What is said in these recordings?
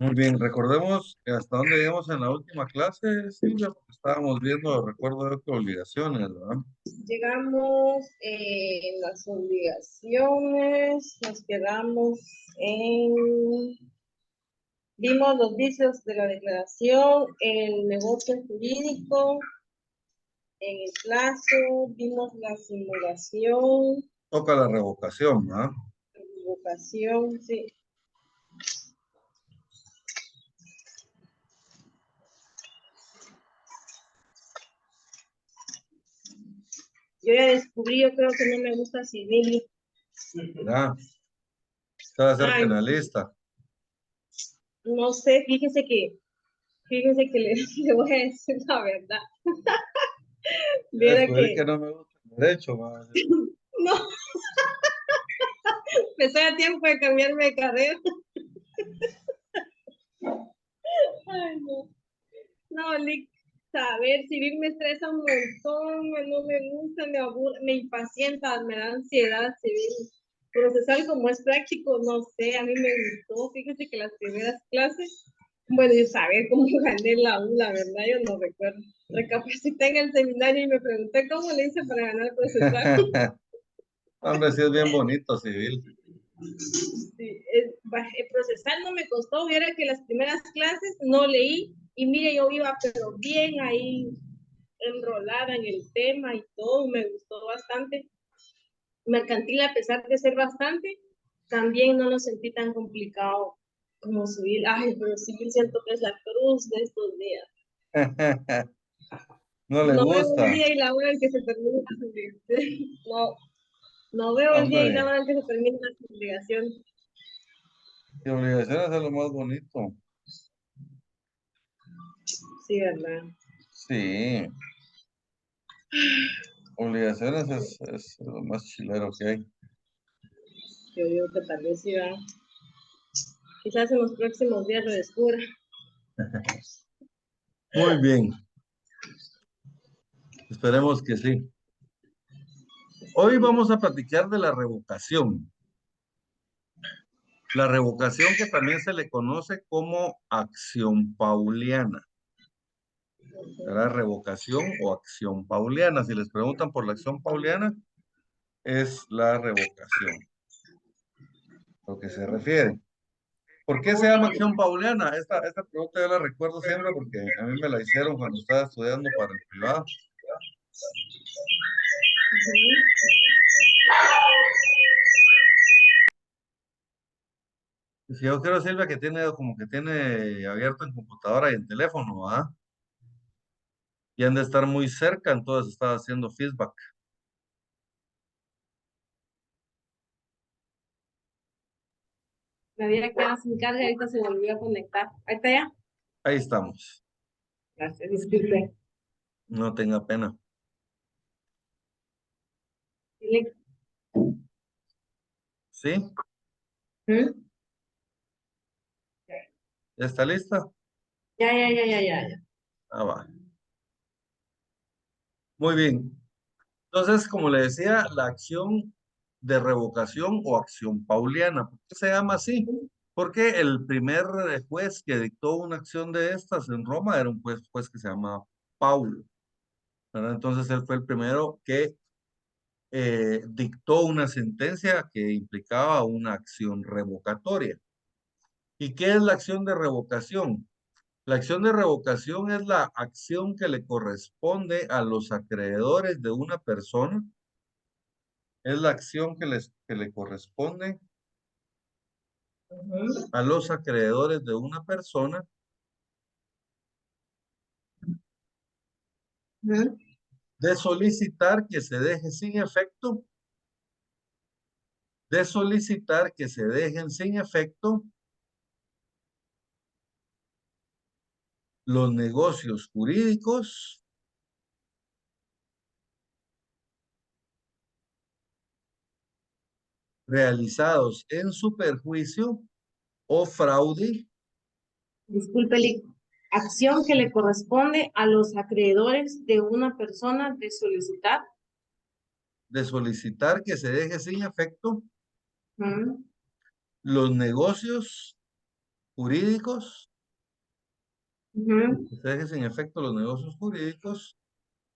Muy bien, recordemos que hasta dónde llegamos en la última clase, Silvia, porque estábamos viendo, recuerdo yo que obligaciones, ¿verdad? Llegamos en las obligaciones, nos quedamos en, vimos los vicios de la declaración, el negocio jurídico, en el plazo, vimos la simulación, Toca la revocación, ¿verdad? la revocación, sí. Yo ya descubrí, yo creo que no me gusta civil. ¿Verdad? Usted va a ser Ay, penalista. no sé, fíjese que le voy a decir la verdad. Ya Viera descubrí que, que no me gusta el derecho, ¿verdad? no, me estoy a tiempo de cambiarme de carrera. Ay, no. No, Lick, saber, civil me estresa un montón, no me gusta, me aburre, me impacienta, me da ansiedad civil. Procesar como es práctico, no sé, a mí me gustó, fíjese que las primeras clases, bueno, yo saber cómo gané la U, la verdad, yo no recuerdo. Recapacité en el seminario y me pregunté cómo le hice para ganar procesar. Hombre, sí es bien bonito civil. Sí, procesar no me costó, viera que las primeras clases no leí y mire, yo iba pero bien ahí enrolada en el tema y todo, me gustó bastante. Mercantil, a pesar de ser bastante, también no lo sentí tan complicado como civil. Ay, pero civil siento que es la cruz de estos días. No le No veo el gusta. día y la hora en que se termina la obligación. No, no veo el día y la Hombre, hora en que se termina la obligación. y obligaciones es lo más bonito. Sí, ¿verdad? Sí, obligaciones es lo más chilero que hay. Yo digo que tal vez sí va. Quizás en los próximos días lo descubra. Muy bien, esperemos que sí. Hoy Sí. vamos a platicar de la revocación. La revocación que también se le conoce como acción pauliana. ¿Verdad? Revocación o acción pauliana. Si les preguntan por la acción pauliana, es la revocación, lo que se refiere. ¿Por qué se llama acción pauliana? Esta pregunta yo la recuerdo siempre porque a mí me la hicieron cuando estaba estudiando para el privado. Si yo creo, Silvia, que tiene como que tiene abierto en computadora y en teléfono, ¿ah? Y han de estar muy cerca, entonces estaba haciendo feedback. Me había quedado sin carga y ahorita se volvió a conectar. Ahí está ya. Ahí estamos. Gracias, disculpe. No tenga pena. ¿Sí? ¿Mm? ¿Ya está lista? Ya. Ah, va. Muy bien. Entonces, como le decía, la acción de revocación o acción pauliana. ¿Por qué se llama así? Porque el primer juez que dictó una acción de estas en Roma era un juez que se llama Paulo, ¿verdad? Entonces, él fue el primero que dictó una sentencia que implicaba una acción revocatoria. ¿Y qué es la acción de revocación? La acción de revocación es la acción que le corresponde a los acreedores de una persona, es la acción que le corresponde Ujú, a los acreedores de una persona ujú, de solicitar que se deje sin efecto, de solicitar que se dejen sin efecto los negocios jurídicos realizados en su perjuicio o fraude, disculpe, acción que le corresponde a los acreedores de una persona de solicitar. de solicitar que se deje sin efecto Ujú, los negocios jurídicos, Ujú, que se dejen sin efecto los negocios jurídicos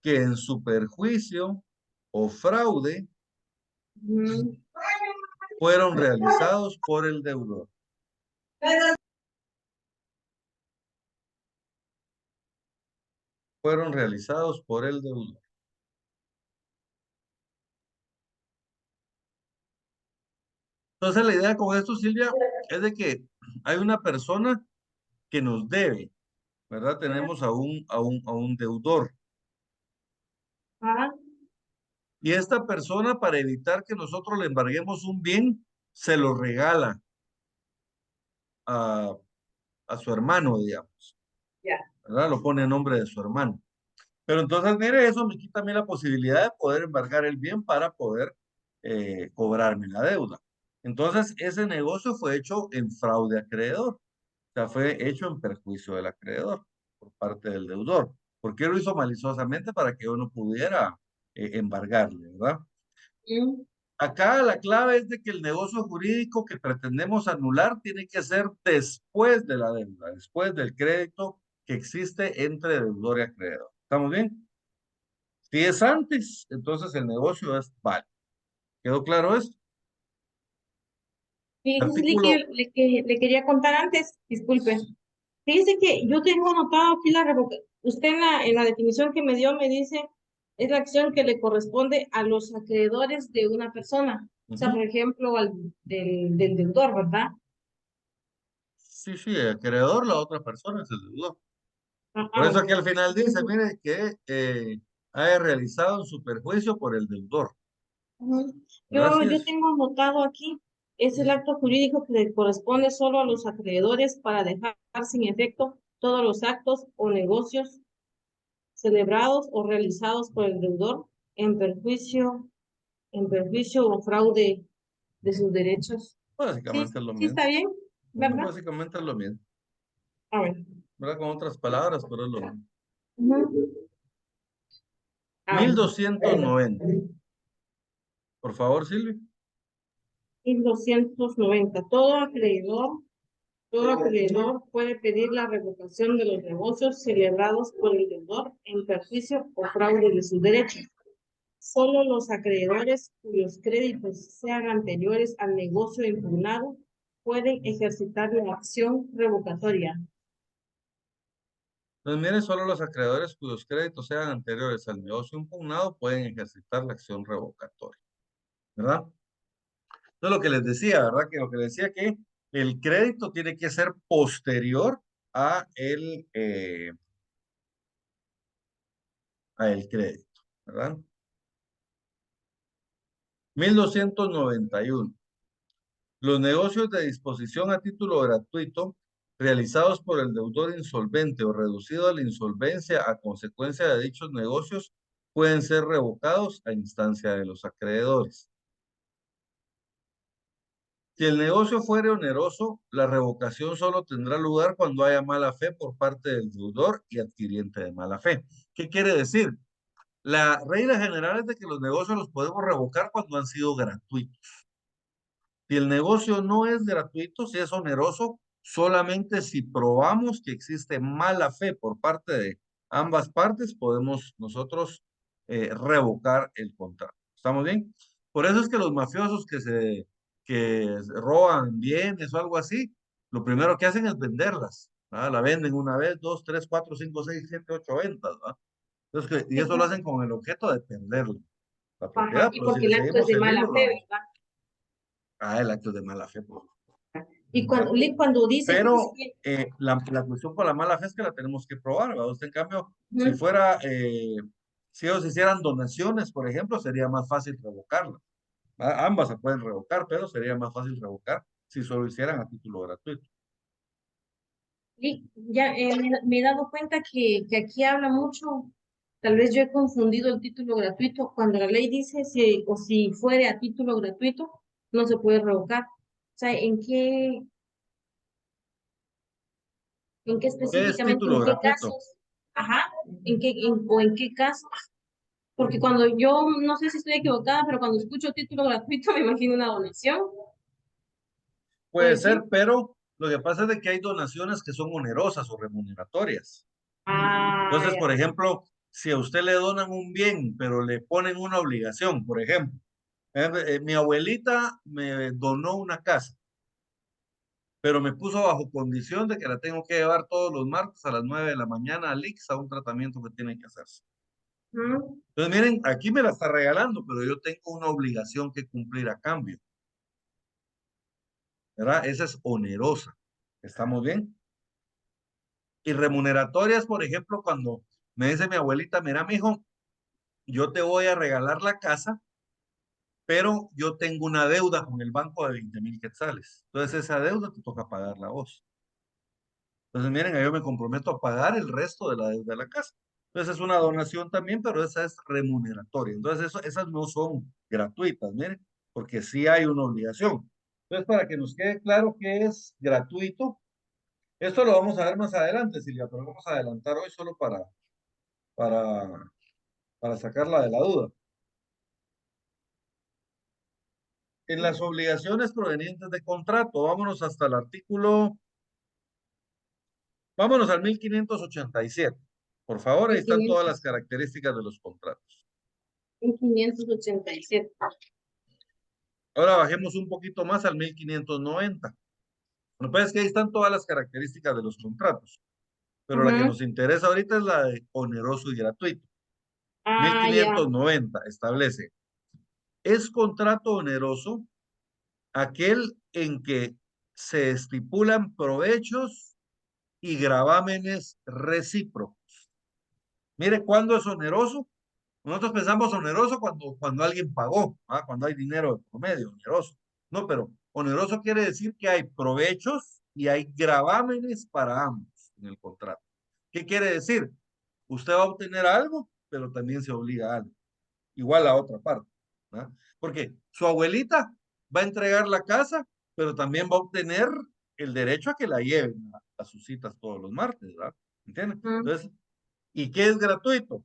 que en su perjuicio o fraude ujú. fueron realizados por el deudor. Fueron realizados por el deudor. Entonces la idea con esto, Silvia, es de que hay una persona que nos debe, ¿verdad? Tenemos a un deudor. Ah, Y esta persona, para evitar que nosotros le embarguemos un bien, se lo regala a, a su hermano, digamos, ya. ¿verdad? Lo pone a nombre de su hermano. Pero entonces, mire, eso me quita a mí la posibilidad de poder embargar el bien para poder cobrarme la deuda. Entonces, ese negocio fue hecho en fraude acreedor. O sea, fue hecho en perjuicio del acreedor por parte del deudor. ¿Por qué lo hizo maliciosamente? Para que yo no pudiera embargarle, ¿verdad? Mm, Acá la clave es de que el negocio jurídico que pretendemos anular tiene que ser después de la deuda, después del crédito que existe entre deudor y acreedor. ¿Estamos bien? Si es antes, entonces el negocio es válido. ¿Quedó claro esto? Fíjese Artículo. que le quería contar antes, disculpe. Fíjese que yo tengo anotado aquí la revocación. Usted en la definición que me dio me dice, es la acción que le corresponde a los acreedores de una persona. O sea, por Ujú. ejemplo, del deudor, ¿verdad? Sí, sí, el acreedor, la otra persona es el deudor. Por eso Ajá. aquí al final dice, mire, que haya realizado en su perjuicio por el deudor. Ujú. Yo Gracias. tengo anotado aquí, es el acto jurídico que le corresponde solo a los acreedores para dejar sin efecto todos los actos o negocios celebrados o realizados por el deudor en perjuicio, en perjuicio o fraude de sus derechos. Sí, Básicamente es lo sí mismo. está bien, Ujú, ¿verdad? básicamente es lo mismo. A ver. ¿Verdad? Con otras palabras, pero es lo mismo. Ujú. A Mil ver. doscientos noventa. Por favor, Silvia. 1290. Todo acreedor puede pedir la revocación de los negocios celebrados por el deudor en perjuicio o fraude de sus derechos. Solo los acreedores cuyos créditos sean anteriores al negocio impugnado pueden ejercitar la acción revocatoria. Pues miren, solo los acreedores cuyos créditos sean anteriores al negocio impugnado pueden ejercitar la acción revocatoria, ¿verdad? Entonces lo que les decía, ¿verdad? Que lo que les decía que el crédito tiene que ser posterior a el crédito, ¿verdad? 1291. Los negocios de disposición a título gratuito realizados por el deudor insolvente o reducido a la insolvencia a consecuencia de dichos negocios pueden ser revocados a instancia de los acreedores. Si el negocio fuere oneroso, la revocación solo tendrá lugar cuando haya mala fe por parte del deudor y adquiriente de mala fe. ¿Qué quiere decir? La regla general es de que los negocios los podemos revocar cuando han sido gratuitos. Si el negocio no es gratuito, si es oneroso, solamente si probamos que existe mala fe por parte de ambas partes, podemos nosotros revocar el contrato. ¿Estamos bien? Por eso es que los mafiosos que roban bienes o algo así, lo primero que hacen es venderlas. ¿Verdad? La venden una vez, dos, tres, cuatro, cinco, seis, siete, ocho ventas. ¿verdad? Entonces, y Sí, eso lo hacen con el objeto de perderla, la ajá, propiedad. y Pero si porque le el acto es seguimos de el mala hilo, lo fe, vamos. ¿verdad? Ah, el acto de mala fe, pues. Y ¿Verdad? cuando dice, fíjese Pero que, la cuestión con la mala fe es que la tenemos que probar, ¿verdad? Usted, en cambio, si ujú, fuera, si ellos hicieran donaciones, por ejemplo, sería más fácil revocarla. Ambas se pueden revocar, pero sería más fácil revocar si solo hicieran a título gratuito. y ya me he dado cuenta que aquí habla mucho, tal vez yo he confundido el título gratuito, cuando la ley dice si, o si fuere a título gratuito, no se puede revocar. O sea, en qué ¿Qué es específicamente, título en qué gratuito? casos? Ajá, o en qué casos. Porque cuando yo, no sé si estoy equivocada, pero cuando escucho título gratuito me imagino una donación, Puede puede ser, ser. pero Lo que pasa es de que hay donaciones que son onerosas o remuneratorias. Ah, Entonces, ya. por ejemplo, si a usted le donan un bien, pero le ponen una obligación, por ejemplo, mi abuelita me donó una casa, pero me puso bajo condición de que la tengo que llevar todos los martes a las 9 de la mañana al IX a un tratamiento que tiene que hacerse. Ujú. Entonces, miren, aquí me la está regalando, pero yo tengo una obligación que cumplir a cambio, ¿verdad? Esa es onerosa. ¿Estamos bien? Y remuneratorias, por ejemplo, cuando me dice mi abuelita, mira, mijo, yo te voy a regalar la casa, pero yo tengo una deuda con el banco de 20,000 quetzales. Entonces, esa deuda te toca pagarla a vos. Entonces, miren, yo me comprometo a pagar el resto de la deuda de la casa. Entonces, es una donación también, pero esa es remuneratoria. Entonces, esas no son gratuitas, miren, porque sí hay una obligación. Entonces, para que nos quede claro que es gratuito, esto lo vamos a ver más adelante, Silvia, pero vamos a adelantar hoy solo para, para sacarla de la duda. En las obligaciones provenientes de contrato, vámonos al 1587. Por favor, ahí están todas las 1500, características de los contratos. 1587. Ahora bajemos un poquito más al 1590. Lo que pasa es que ahí están todas las características de los contratos, pero la que Ujú. nos interesa ahorita es la de oneroso y gratuito. Mil Ah, ya. quinientos noventa establece, es contrato oneroso aquel en que se estipulan provechos y gravámenes recíprocos. Mire, ¿cuándo es oneroso? Nosotros pensamos oneroso cuando alguien pagó, ¿ah? Cuando hay dinero de promedio, oneroso. No, pero oneroso quiere decir que hay provechos y hay gravámenes para ambos en el contrato. ¿Qué quiere decir? Usted va a obtener algo, pero también se obliga a algo. Igual la otra parte, ¿ah? Porque su abuelita va a entregar la casa, pero también va a obtener el derecho a que la lleven a sus citas todos los martes, ¿verdad? ¿Entienden? Ujú. Entonces, ¿y qué es gratuito?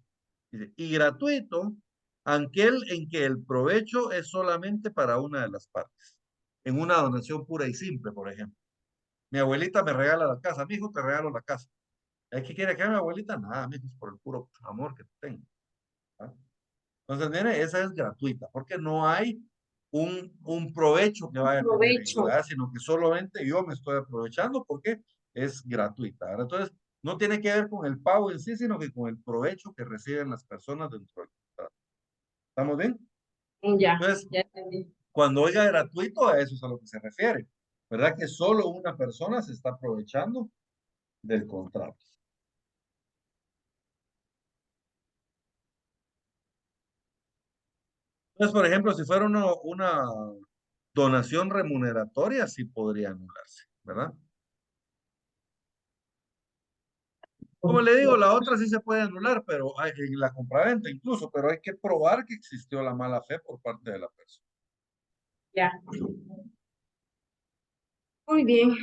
Dice, y gratuito, aquel en que el provecho es solamente para una de las partes. En una donación pura y simple, por ejemplo. Mi abuelita me regala la casa, mi hijo te regalo la casa. ¿Qué quiere que haga mi abuelita? Nada, mi hijo, es por el puro amor que te tengo. ¿Ah? Entonces, mire, esa es gratuita, porque no hay un provecho que vaya a tener ella, Provecho. ¿verdad? Sino que solamente yo me estoy aprovechando porque es gratuita, ¿verdad? Entonces, no tiene que ver con el pago en sí, sino que con el provecho que reciben las personas dentro del contrato. ¿Estamos bien? Ya, Entonces, ya entendí. cuando oiga gratuito, a eso es a lo que se refiere, ¿verdad? Que solo una persona se está aprovechando del contrato. Entonces, por ejemplo, si fuera una donación remuneratoria, sí podría anularse, ¿verdad? Como le digo, la otra sí se puede anular, pero en la compraventa incluso, pero hay que probar que existió la mala fe por parte de la persona. Ya. Muy bien.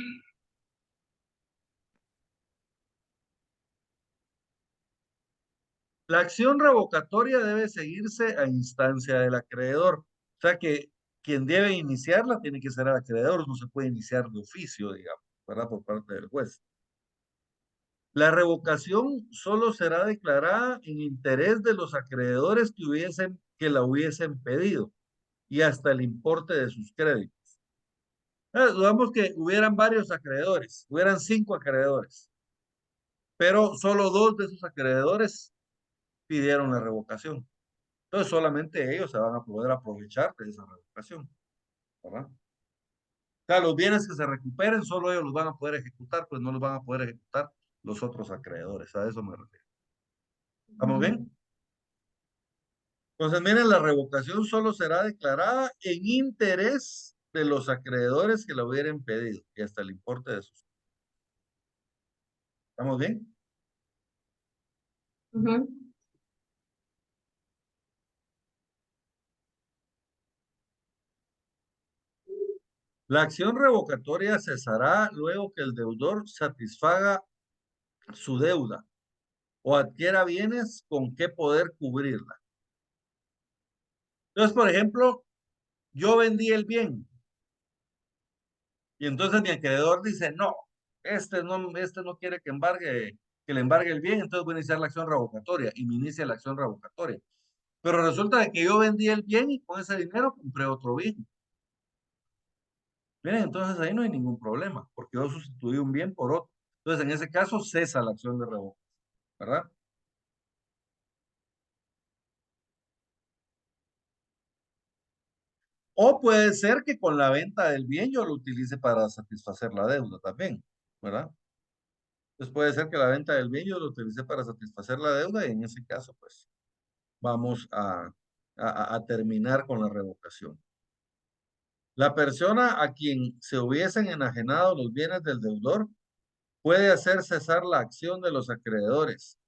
La acción revocatoria debe seguirse a instancia del acreedor. O sea que quien debe iniciarla tiene que ser el acreedor, no se puede iniciar de oficio, digamos, ¿verdad? Por parte del juez. La revocación solo será declarada en interés de los acreedores que la hubiesen pedido y hasta el importe de sus créditos. Digamos que hubieran varios acreedores, hubieran 5 acreedores, pero solo 2 de esos acreedores pidieron la revocación. Entonces solamente ellos se van a poder aprovechar de esa revocación, ¿verdad? O sea, los bienes que se recuperen, solo ellos los van a poder ejecutar, pues no los van a poder ejecutar los otros acreedores. A eso me refiero. ¿Estamos bien? Entonces, miren, la revocación solo será declarada en interés de los acreedores que la hubieran pedido y hasta el importe de sus. ¿Estamos bien? Ujú. La acción revocatoria cesará luego que el deudor satisfaga su deuda o adquiera bienes con que poder cubrirla. Entonces, por ejemplo, yo vendí el bien Y entonces mi acreedor dice, no, este no quiere que le embargue el bien, entonces voy a iniciar la acción revocatoria y me inicia la acción revocatoria. Pero resulta de que yo vendí el bien y con ese dinero compré otro bien. Miren, entonces ahí no hay ningún problema, porque yo sustituí un bien por otro. Entonces, en ese caso, cesa la acción de revocación, ¿verdad? O puede ser que con la venta del bien yo lo utilice para satisfacer la deuda también, ¿verdad? Entonces puede ser que la venta del bien yo lo utilice para satisfacer la deuda y en ese caso, pues, vamos a terminar con la revocación. La persona a quien se hubiesen enajenado los bienes del deudor puede hacer cesar la acción de los acreedores,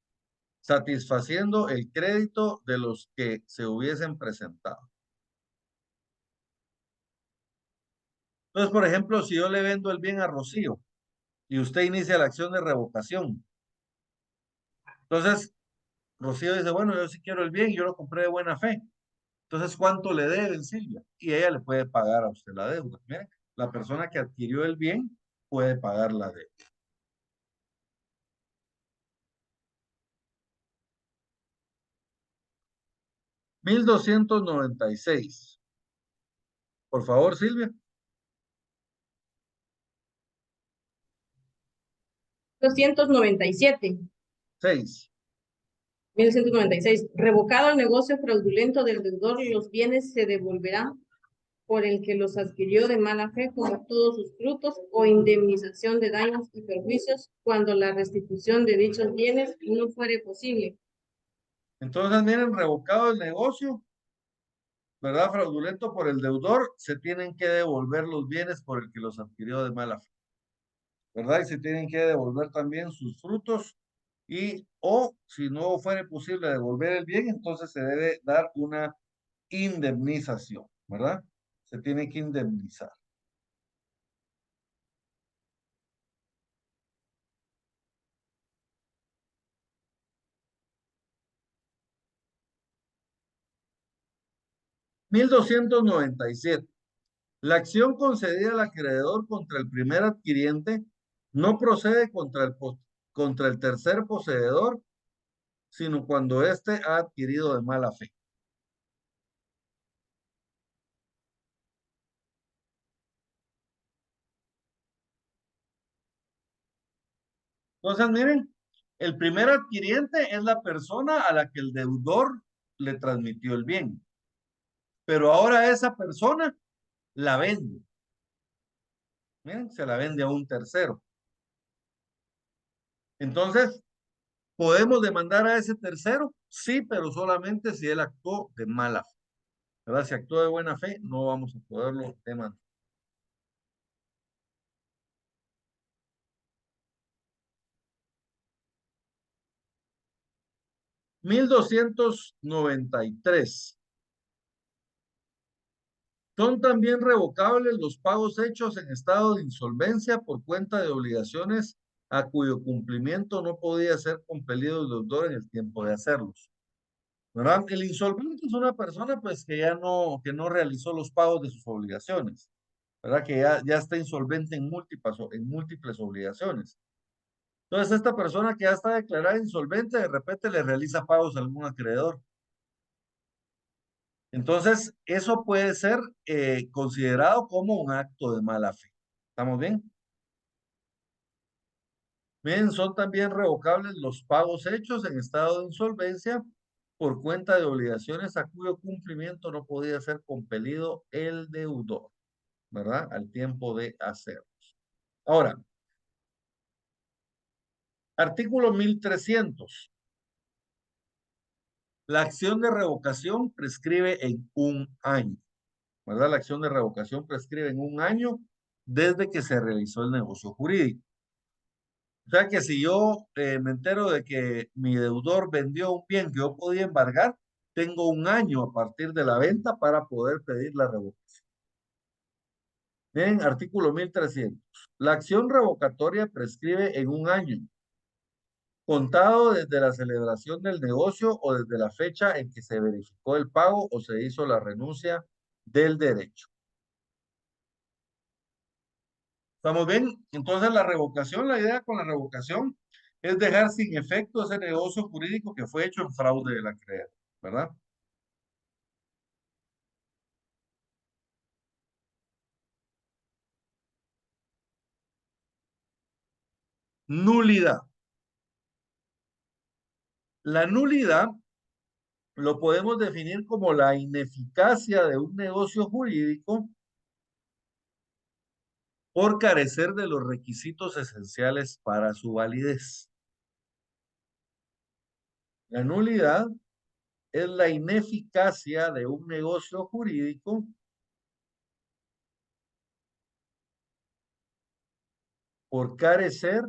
satisfaciendo el crédito de los que se hubiesen presentado. Entonces, por ejemplo, si yo le vendo el bien a Rocío y usted inicia la acción de revocación, entonces Rocío dice, bueno, yo sí quiero el bien, yo lo compré de buena fe. Entonces, ¿cuánto le deben, Silvia? Y ella le puede pagar a usted la deuda. Mire, la persona que adquirió el bien puede pagar la deuda. $1,296. Por favor, Silvia. 297. 6. 1196. Revocado el negocio fraudulento del deudor, los bienes se devolverán por el que los adquirió de mala fe como todos sus frutos o indemnización de daños y perjuicios cuando la restitución de dichos bienes no fuere posible. Entonces, miren, revocado el negocio, ¿verdad? Fraudulento por el deudor, se tienen que devolver los bienes por el que los adquirió de mala fe, ¿verdad? Y se tienen que devolver también sus frutos y, o si no fuere posible devolver el bien, entonces se debe dar una indemnización, ¿verdad? Se tiene que indemnizar. $1,297. La acción concedida al acreedor contra el primer adquiriente no procede contra el tercer poseedor, sino cuando éste ha adquirido de mala fe. Entonces, miren, el primer adquiriente es la persona a la que el deudor le transmitió el bien, pero ahora esa persona la vende. Miren, se la vende a un tercero. Entonces, ¿podemos demandar a ese tercero? Sí, pero solamente si él actuó de mala fe. ¿Verdad? Si actuó de buena fe, no vamos a poderlo demandar. $1,293. Son también revocables los pagos hechos en estado de insolvencia por cuenta de obligaciones a cuyo cumplimiento no podía ser compelido el deudor en el tiempo de hacerlos. ¿Verdad? El insolvente es una persona pues que no realizó los pagos de sus obligaciones, ¿verdad? Que ya está insolvente en múltiples obligaciones. Entonces, esta persona que ya está declarada insolvente, de repente le realiza pagos a algún acreedor. Entonces, eso puede ser considerado como un acto de mala fe. ¿Estamos bien? Bien, son también revocables los pagos hechos en estado de insolvencia por cuenta de obligaciones a cuyo cumplimiento no podía ser compelido el deudor, ¿verdad? Al tiempo de hacerlos. Ahora, artículo 1300. La acción de revocación prescribe en un año, ¿verdad? La acción de revocación prescribe en un año desde que se realizó el negocio jurídico. O sea que si yo me entero de que mi deudor vendió un bien que yo podía embargar, tengo un año a partir de la venta para poder pedir la revocación. Bien, artículo 1300. La acción revocatoria prescribe en un año, contado desde la celebración del negocio o desde la fecha en que se verificó el pago o se hizo la renuncia del derecho. ¿Estamos bien? Entonces la revocación, la idea con la revocación es dejar sin efecto ese negocio jurídico que fue hecho en fraude del acreedor, ¿verdad? Nulidad. La nulidad lo podemos definir como la ineficacia de un negocio jurídico por carecer de los requisitos esenciales para su validez. La nulidad es la ineficacia de un negocio jurídico por carecer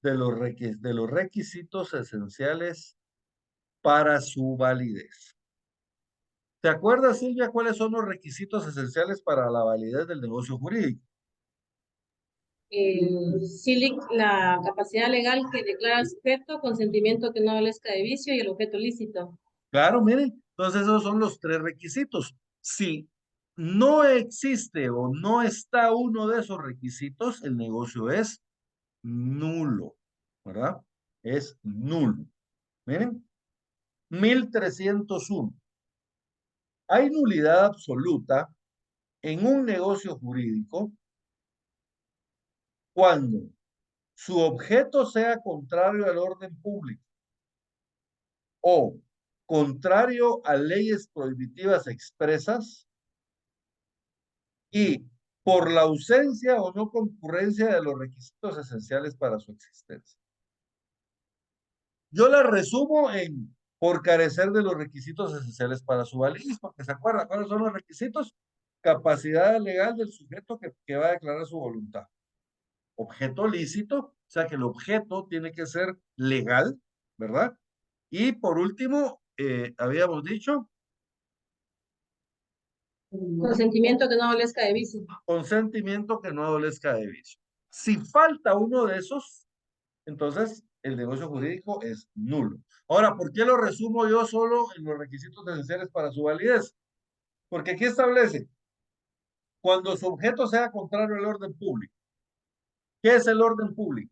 de los requisitos esenciales para su validez. ¿Te acuerdas, Silvia, cuáles son los requisitos esenciales para la validez del negocio jurídico? SILIC, la capacidad legal que declara el sujeto, consentimiento que no adolezca de vicio y el objeto lícito. Claro, miren, entonces esos son los tres requisitos. Si no existe o no está uno de esos requisitos, el negocio es nulo, ¿verdad? Es nulo. Miren, 1301. Hay nulidad absoluta en un negocio jurídico cuando su objeto sea contrario al orden público o contrario a leyes prohibitivas expresas y por la ausencia o no concurrencia de los requisitos esenciales para su existencia. Yo la resumo en por carecer de los requisitos esenciales para su validez, porque se acuerdan cuáles son los requisitos: capacidad legal del sujeto que va a declarar su voluntad, objeto lícito, o sea que el objeto tiene que ser legal, ¿verdad? Y por último, habíamos dicho, Consentimiento que no adolezca de vicio. consentimiento que no adolezca de vicio. Si falta uno de esos, entonces el negocio jurídico es nulo. Ahora, ¿por qué lo resumo yo solo en los requisitos esenciales para su validez? Porque aquí establece, cuando su objeto sea contrario al orden público. ¿Qué es el orden público?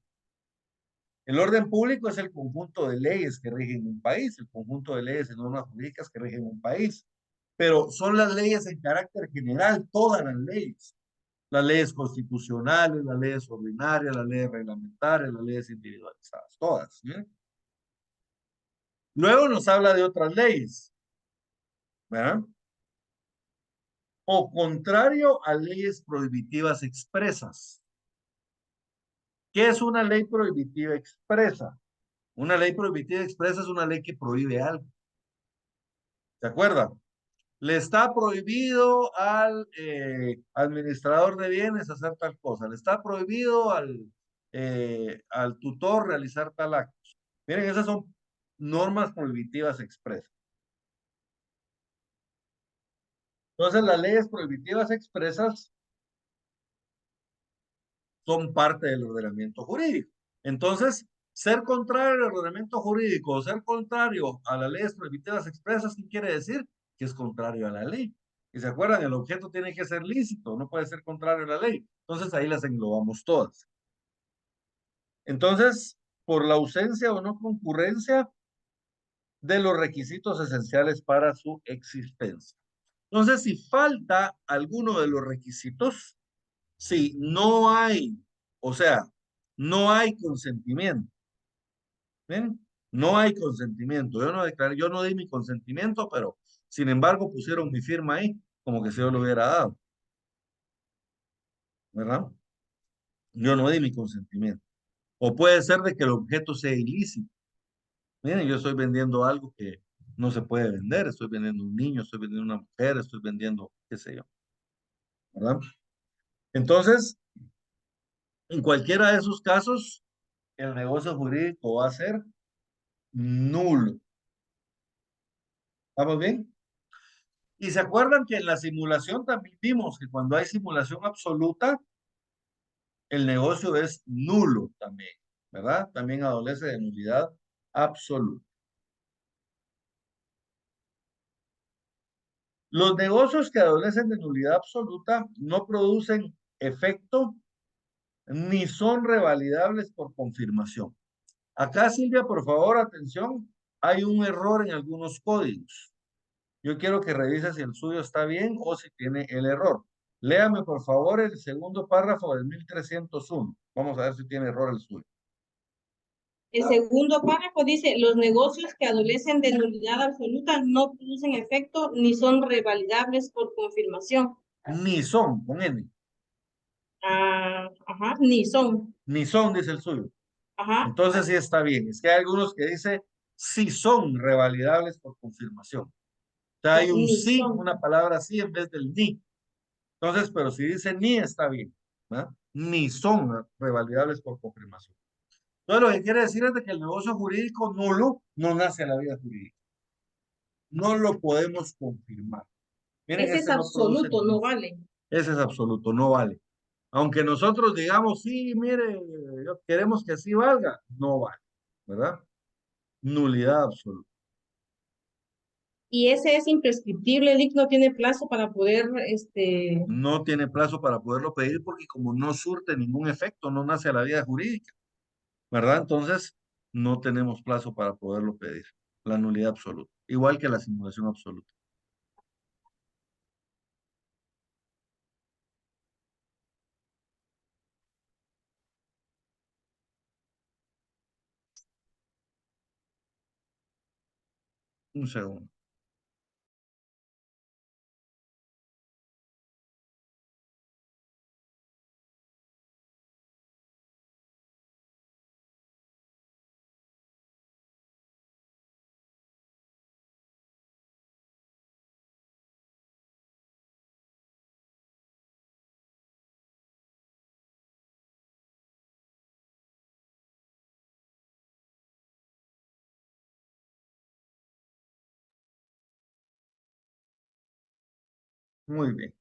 El orden público es el conjunto de leyes que rigen un país, el conjunto de leyes y normas jurídicas que rigen un país. Pero son las leyes en carácter general, todas las leyes constitucionales, las leyes ordinarias, las leyes reglamentarias, las leyes individualizadas, todas. ¿Sí? Luego nos habla de otras leyes, ¿verdad? O contrario a leyes prohibitivas expresas. ¿Qué es una ley prohibitiva expresa? Una ley prohibitiva expresa es una ley que prohíbe algo. ¿Se acuerdan? Le está prohibido al administrador de bienes hacer tal cosa. Le está prohibido al tutor realizar tal acto. Miren, esas son normas prohibitivas expresas. Entonces, las leyes prohibitivas expresas son parte del ordenamiento jurídico. Entonces, ser contrario al ordenamiento jurídico o ser contrario a las leyes prohibitivas expresas, ¿qué quiere decir? Que es contrario a la ley. Y se acuerdan, el objeto tiene que ser lícito, no puede ser contrario a la ley. Entonces, ahí las englobamos todas. Entonces, por la ausencia o no concurrencia de los requisitos esenciales para su existencia. Entonces, si falta alguno de los requisitos, si no hay, o sea, no hay consentimiento. ¿Ven? No hay consentimiento. Yo no declaré, yo no di mi consentimiento, pero sin embargo pusieron mi firma ahí, como que si yo lo hubiera dado, ¿verdad? Yo no di mi consentimiento. O puede ser de que el objeto sea ilícito. Miren, yo estoy vendiendo algo que no se puede vender. Estoy vendiendo un niño, estoy vendiendo una mujer, estoy vendiendo, qué sé yo, ¿verdad? Entonces, en cualquiera de esos casos, el negocio jurídico va a ser nulo. ¿Estamos bien? Y se acuerdan que en la simulación también vimos que cuando hay simulación absoluta, el negocio es nulo también, ¿verdad? También adolece de nulidad absoluta. Los negocios que adolecen de nulidad absoluta no producen efecto ni son revalidables por confirmación. Acá, Silvia, por favor, atención, hay un error en algunos códigos. Yo quiero que revise si el suyo está bien o si tiene el error. Léame, por favor, el segundo párrafo del 1301. Vamos a ver si tiene error el suyo. El segundo párrafo dice, los negocios que adolecen de nulidad absoluta no producen efecto ni son revalidables por confirmación. Ni son, con N. Ah, ajá, ni son. Ni son, dice el suyo. Ajá. Entonces sí está bien. Es que hay algunos que dicen sí son revalidables por confirmación. O sea, hay un Ni sí, son. una palabra sí en vez del ni. Entonces, pero si dice ni está bien. ¿verdad? Ni son revalidables por confirmación. Entonces, lo que quiere decir es de que el negocio jurídico nulo no nace a la vida jurídica. No lo podemos confirmar. Miren, Ese es este no produce absoluto, no ningún. vale. Ese es absoluto, no vale. Aunque nosotros digamos, sí, mire, queremos que así valga, no vale, ¿verdad? Nulidad absoluta. Y ese es imprescriptible, Lick no tiene plazo para poder, No tiene plazo para poderlo pedir porque como no surte ningún efecto, no nace a la vida jurídica, ¿verdad? Entonces, no tenemos plazo para poderlo pedir. La nulidad absoluta, igual que la simulación absoluta. Un segundo. Muy bien.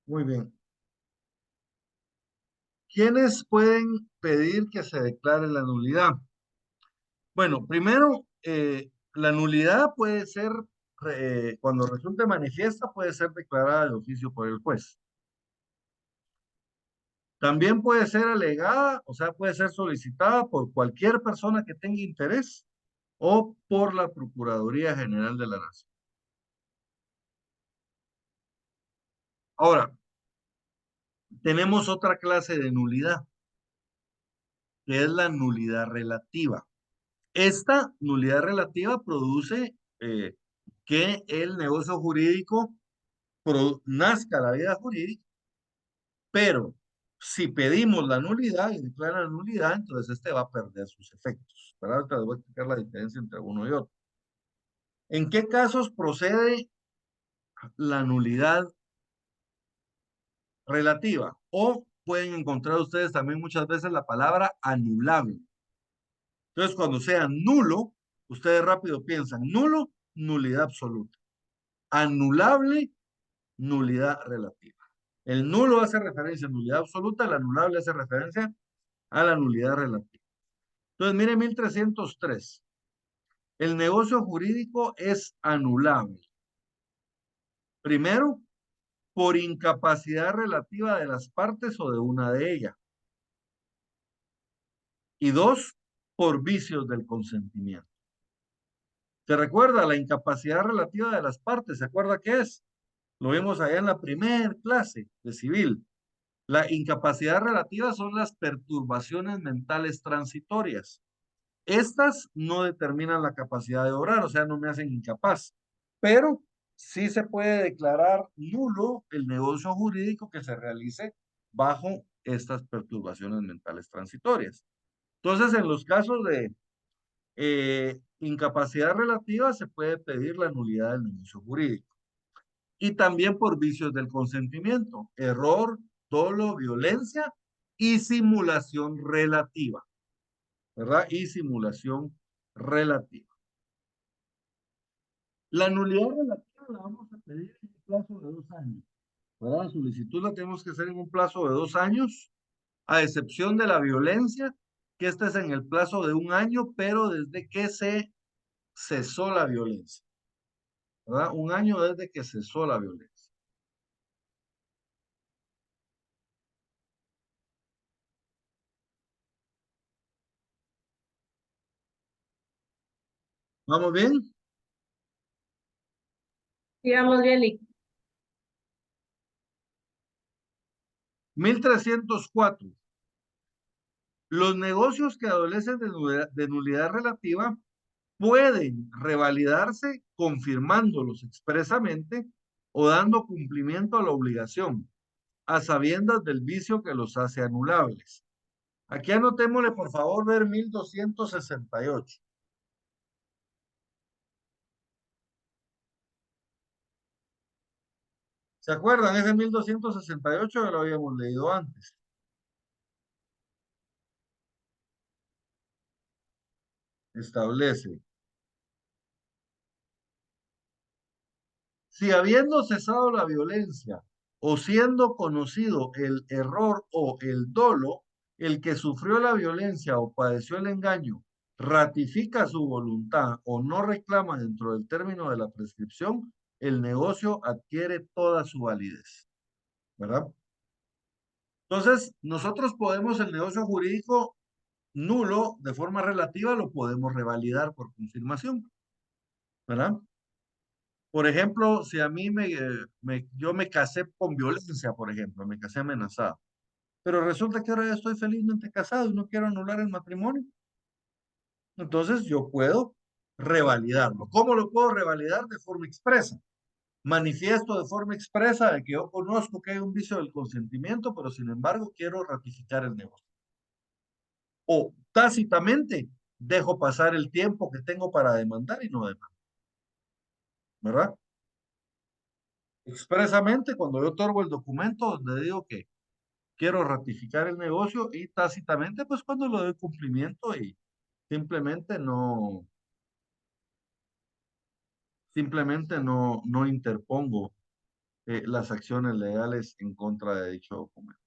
Muy bien. ¿Quiénes pueden pedir que se declare la nulidad? Bueno, primero, la nulidad puede ser, cuando resulte manifiesta, puede ser declarada de oficio por el juez. También puede ser alegada, o sea, puede ser solicitada por cualquier persona que tenga interés o por la Procuraduría General de la Nación. Ahora, tenemos otra clase de nulidad, que es la nulidad relativa. Esta nulidad relativa produce que el negocio jurídico nazca la vida jurídica, pero si pedimos la nulidad y declara la nulidad, entonces este va a perder sus efectos. Pero ahorita les voy a explicar la diferencia entre uno y otro. ¿En qué casos procede la nulidad relativa? O pueden encontrar ustedes también muchas veces la palabra anulable. Entonces, cuando sea nulo, ustedes rápido piensan, nulo, nulidad absoluta. Anulable, nulidad relativa. El nulo hace referencia a nulidad absoluta, el anulable hace referencia a la nulidad relativa. Entonces, mire 1303. El negocio jurídico es anulable. Primero, por incapacidad relativa de las partes o de una de ellas. Y dos, por vicios del consentimiento. ¿Se recuerda la incapacidad relativa de las partes? ¿Se acuerda qué es? Lo vimos allá en la primera clase de civil. La incapacidad relativa son las perturbaciones mentales transitorias. Estas no determinan la capacidad de obrar, o sea, no me hacen incapaz, pero sí se puede declarar nulo el negocio jurídico que se realice bajo estas perturbaciones mentales transitorias. Entonces, en los casos de incapacidad relativa se puede pedir la nulidad del negocio jurídico. Y también por vicios del consentimiento, error, dolo, violencia y simulación relativa, ¿verdad? Y simulación relativa. La nulidad relativa la vamos a pedir en un plazo de 2 años, ¿verdad? La solicitud la tenemos que hacer en un plazo de 2 años, a excepción de la violencia, que esta es en el plazo de 1 año, pero desde que se cesó la violencia, ¿verdad? 1 año desde que cesó la violencia. ¿Vamos bien? Digamos bien, Lick. 1304. Los negocios que adolecen de nulidad relativa pueden revalidarse confirmándolos expresamente o dando cumplimiento a la obligación, a sabiendas del vicio que los hace anulables. Aquí anotémosle, por favor, ver 1268. ¿Se acuerdan? Ese 1268 ya lo habíamos leído antes. Establece: si habiendo cesado la violencia o siendo conocido el error o el dolo, el que sufrió la violencia o padeció el engaño ratifica su voluntad o no reclama dentro del término de la prescripción, el negocio adquiere toda su validez, ¿verdad? Entonces, nosotros podemos el negocio jurídico nulo de forma relativa, lo podemos revalidar por confirmación, ¿verdad? Por ejemplo, si a mí yo me casé con violencia, por ejemplo, me casé amenazado, pero resulta que ahora ya estoy felizmente casado y no quiero anular el matrimonio, entonces yo puedo revalidarlo. ¿Cómo lo puedo revalidar? De forma expresa. Manifiesto de forma expresa de que yo conozco que hay un vicio del consentimiento, pero sin embargo quiero ratificar el negocio. O tácitamente dejo pasar el tiempo que tengo para demandar y no demando, ¿verdad? Expresamente, cuando yo otorgo el documento donde digo que quiero ratificar el negocio, y tácitamente, pues cuando le doy cumplimiento y simplemente no interpongo las acciones legales en contra de dicho documento.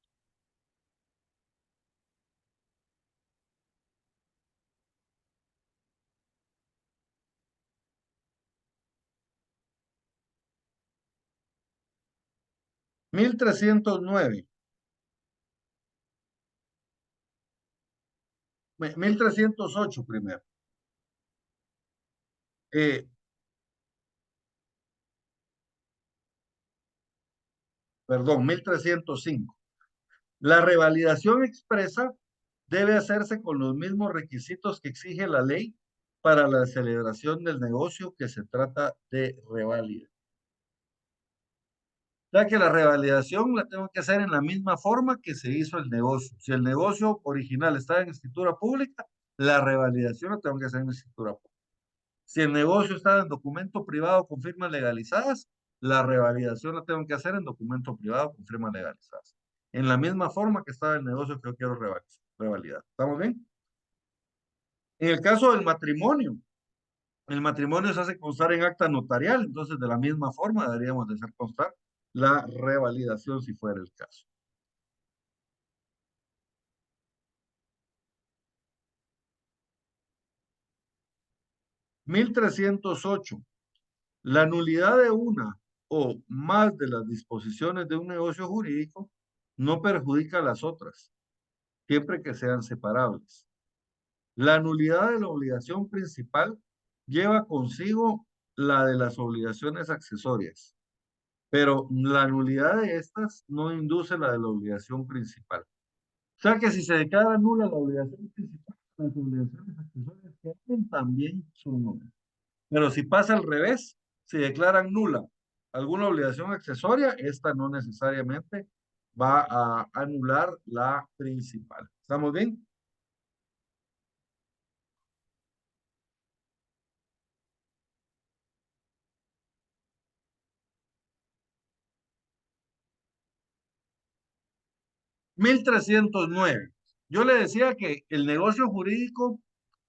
Mil trescientos nueve, 1308 primero. Eh, Perdón, 1305. La revalidación expresa debe hacerse con los mismos requisitos que exige la ley para la celebración del negocio que se trata de revalidar. Ya que la revalidación la tengo que hacer en la misma forma que se hizo el negocio. Si el negocio original está en escritura pública, la revalidación la tengo que hacer en escritura pública. Si el negocio está en documento privado con firmas legalizadas, la revalidación la tengo que hacer en documento privado con firmas legalizadas. En la misma forma que está el negocio que yo quiero revalidar. ¿Estamos bien? En el caso del matrimonio, el matrimonio se hace constar en acta notarial, entonces de la misma forma deberíamos de hacer constar la revalidación si fuera el caso. 1308. La nulidad de una o más de las disposiciones de un negocio jurídico no perjudica a las otras, siempre que sean separables. La nulidad de la obligación principal lleva consigo la de las obligaciones accesorias, pero la nulidad de estas no induce la de la obligación principal. O sea que si se declara nula la obligación principal, las obligaciones accesorias que hacen también son nulas. Pero si pasa al revés, si declaran nula alguna obligación accesoria, esta no necesariamente va a anular la principal. ¿Estamos bien? 1309. Yo le decía que el negocio jurídico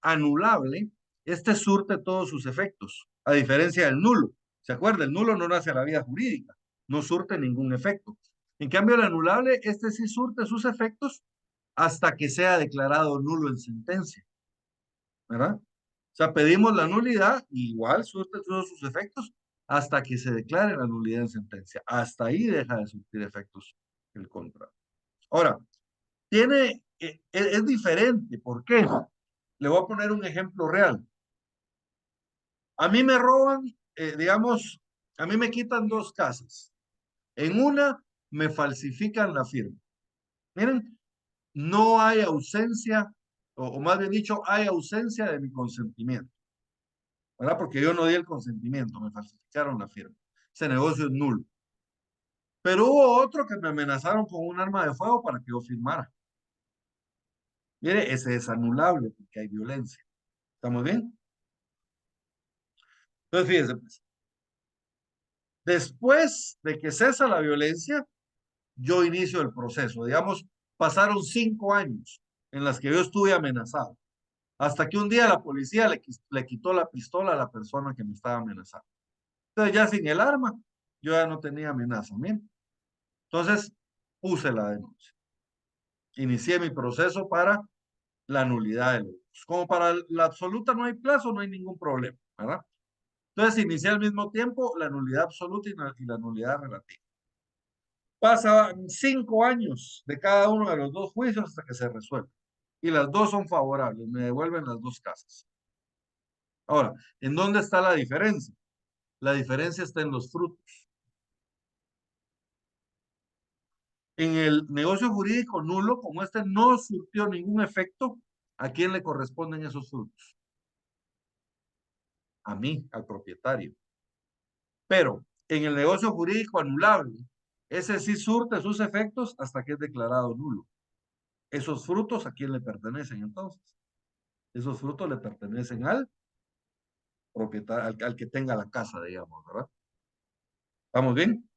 anulable, este surte todos sus efectos, a diferencia del nulo. ¿Se acuerda? El nulo no nace a la vida jurídica, no surte ningún efecto. En cambio, el anulable, este sí surte sus efectos hasta que sea declarado nulo en sentencia, ¿verdad? O sea, pedimos la nulidad, igual surte todos sus efectos hasta que se declare la nulidad en sentencia. Hasta ahí deja de surtir efectos el contrato. Ahora, es diferente. ¿Por qué? Le voy a poner un ejemplo real. A mí me roban, digamos, a mí me quitan dos casas. En una me falsifican la firma. Miren, no hay ausencia, o más bien dicho, hay ausencia de mi consentimiento, ¿verdad? Porque yo no di el consentimiento, me falsificaron la firma. Ese negocio es nulo. Pero hubo otro que me amenazaron con un arma de fuego para que yo firmara. Mire, ese es anulable porque hay violencia. ¿Estamos bien? Entonces, fíjense, pues, después de que cesa la violencia, yo inicio el proceso. Digamos, pasaron 5 años en las que yo estuve amenazado, hasta que un día la policía le quitó la pistola a la persona que me estaba amenazando. Entonces, ya sin el arma, yo ya no tenía amenaza. ¿Bien? Entonces, puse la denuncia. Inicié mi proceso para la nulidad de los hechos. Como para la absoluta no hay plazo, no hay ningún problema, ¿verdad? Entonces, inicié al mismo tiempo la nulidad absoluta y la nulidad relativa. Pasan 5 años de cada uno de los dos juicios hasta que se resuelve. Y las dos son favorables, me devuelven las dos casas. Ahora, ¿en dónde está la diferencia? La diferencia está en los frutos. En el negocio jurídico nulo, como este no surtió ningún efecto, ¿a quién le corresponden esos frutos? A mí, al propietario. Pero en el negocio jurídico anulable, ese sí surte sus efectos hasta que es declarado nulo. ¿Esos frutos a quién le pertenecen entonces? Esos frutos le pertenecen al propietario, al que tenga la casa, digamos, ¿verdad? ¿Estamos bien?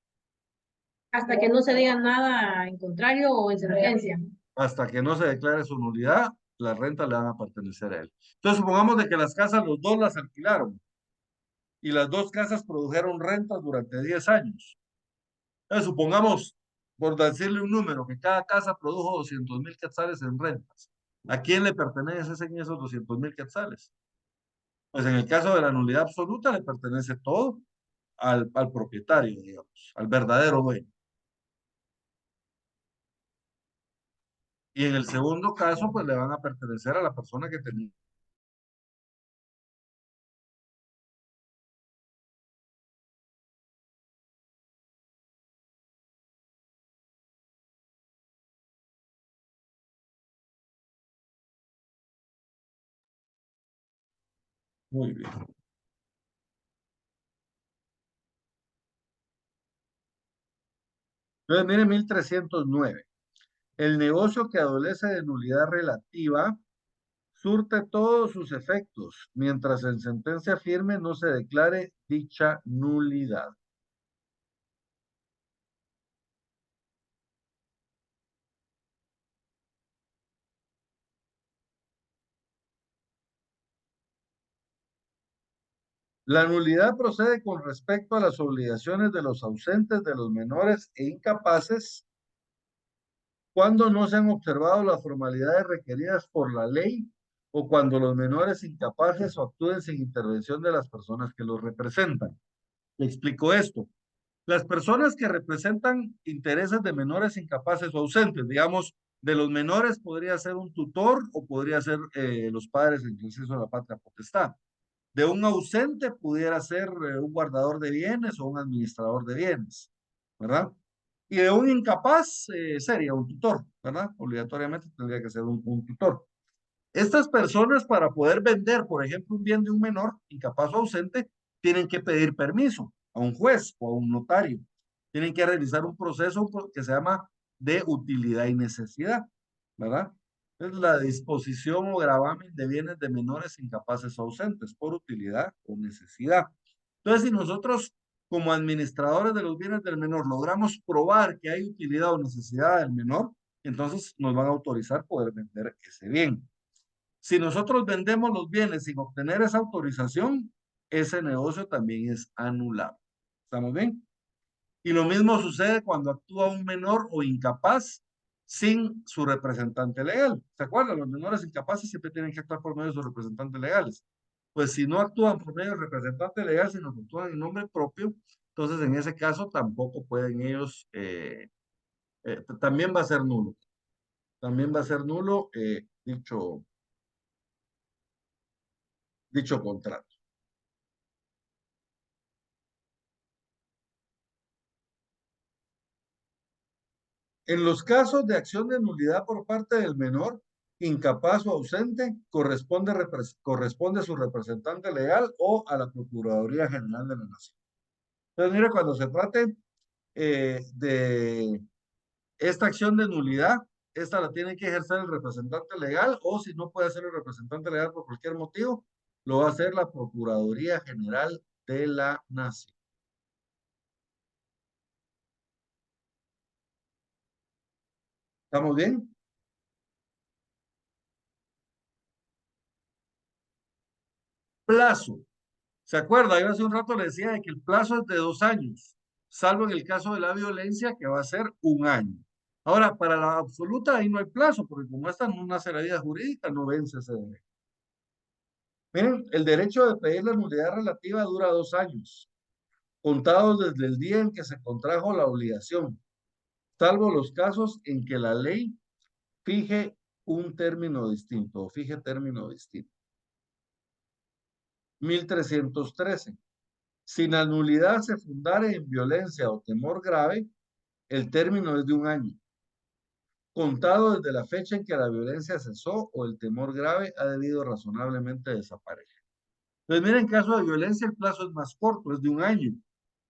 Hasta que no se diga nada en contrario o en sentencia. Hasta que no se declare su nulidad, las rentas le van a pertenecer a él. Entonces, supongamos de que las casas, los dos las alquilaron y las dos casas produjeron rentas durante 10 años. Entonces, supongamos, por decirle un número, que cada casa produjo 200,000 quetzales en rentas. ¿A quién le pertenecen esos 200,000 quetzales? Pues en el caso de la nulidad absoluta le pertenece todo al propietario, digamos, al verdadero dueño. Y en el segundo caso, pues le van a pertenecer a la persona que tenía. Muy bien. Entonces, mire 1309. El negocio que adolece de nulidad relativa surte todos sus efectos, mientras en sentencia firme no se declare dicha nulidad. La nulidad procede con respecto a las obligaciones de los ausentes, de los menores e incapaces cuando no se han observado las formalidades requeridas por la ley o cuando los menores incapaces o actúen sin intervención de las personas que los representan. Le explico esto. Las personas que representan intereses de menores incapaces o ausentes, digamos, de los menores podría ser un tutor o podría ser los padres en ejercicio de la patria potestad. De un ausente pudiera ser un guardador de bienes o un administrador de bienes, ¿verdad? Y de un incapaz sería un tutor, ¿verdad? Obligatoriamente tendría que ser un tutor. Estas personas para poder vender, por ejemplo, un bien de un menor incapaz o ausente, tienen que pedir permiso a un juez o a un notario. Tienen que realizar un proceso que se llama de utilidad y necesidad, ¿verdad? Es la disposición o gravamen de bienes de menores incapaces o ausentes por utilidad o necesidad. Entonces, si nosotros como administradores de los bienes del menor logramos probar que hay utilidad o necesidad del menor, entonces nos van a autorizar poder vender ese bien. Si nosotros vendemos los bienes sin obtener esa autorización, ese negocio también es anulado. ¿Estamos bien? Y lo mismo sucede cuando actúa un menor o incapaz sin su representante legal. ¿Se acuerdan? Los menores incapaces siempre tienen que actuar por medio de sus representantes legales. Pues si no actúan por medio del representante legal, sino que actúan en nombre propio, entonces en ese caso tampoco pueden ellos, también va a ser nulo. También va a ser nulo dicho contrato. En los casos de acción de nulidad por parte del menor, incapaz o ausente, corresponde a su representante legal o a la Procuraduría General de la Nación. Entonces, mire, cuando se trate de esta acción de nulidad, esta la tiene que ejercer el representante legal o si no puede hacer el representante legal por cualquier motivo, lo va a hacer la Procuraduría General de la Nación. ¿Estamos bien? Plazo. ¿Se acuerda? Yo hace un rato le decía de que el plazo es de 2 años, salvo en el caso de la violencia, que va a ser 1 año. Ahora, para la absoluta ahí no hay plazo, porque como esta no nace la vida jurídica, no vence ese derecho. Miren, el derecho de pedir la nulidad relativa dura 2 años, contados desde el día en que se contrajo la obligación, salvo los casos en que la ley fije un término distinto o fije término distinto. 1313. Si la nulidad se fundare en violencia o temor grave, el término es de 1 año, contado desde la fecha en que la violencia cesó o el temor grave ha debido razonablemente desaparecer. Entonces, miren, en caso de violencia el plazo es más corto, es de 1 año,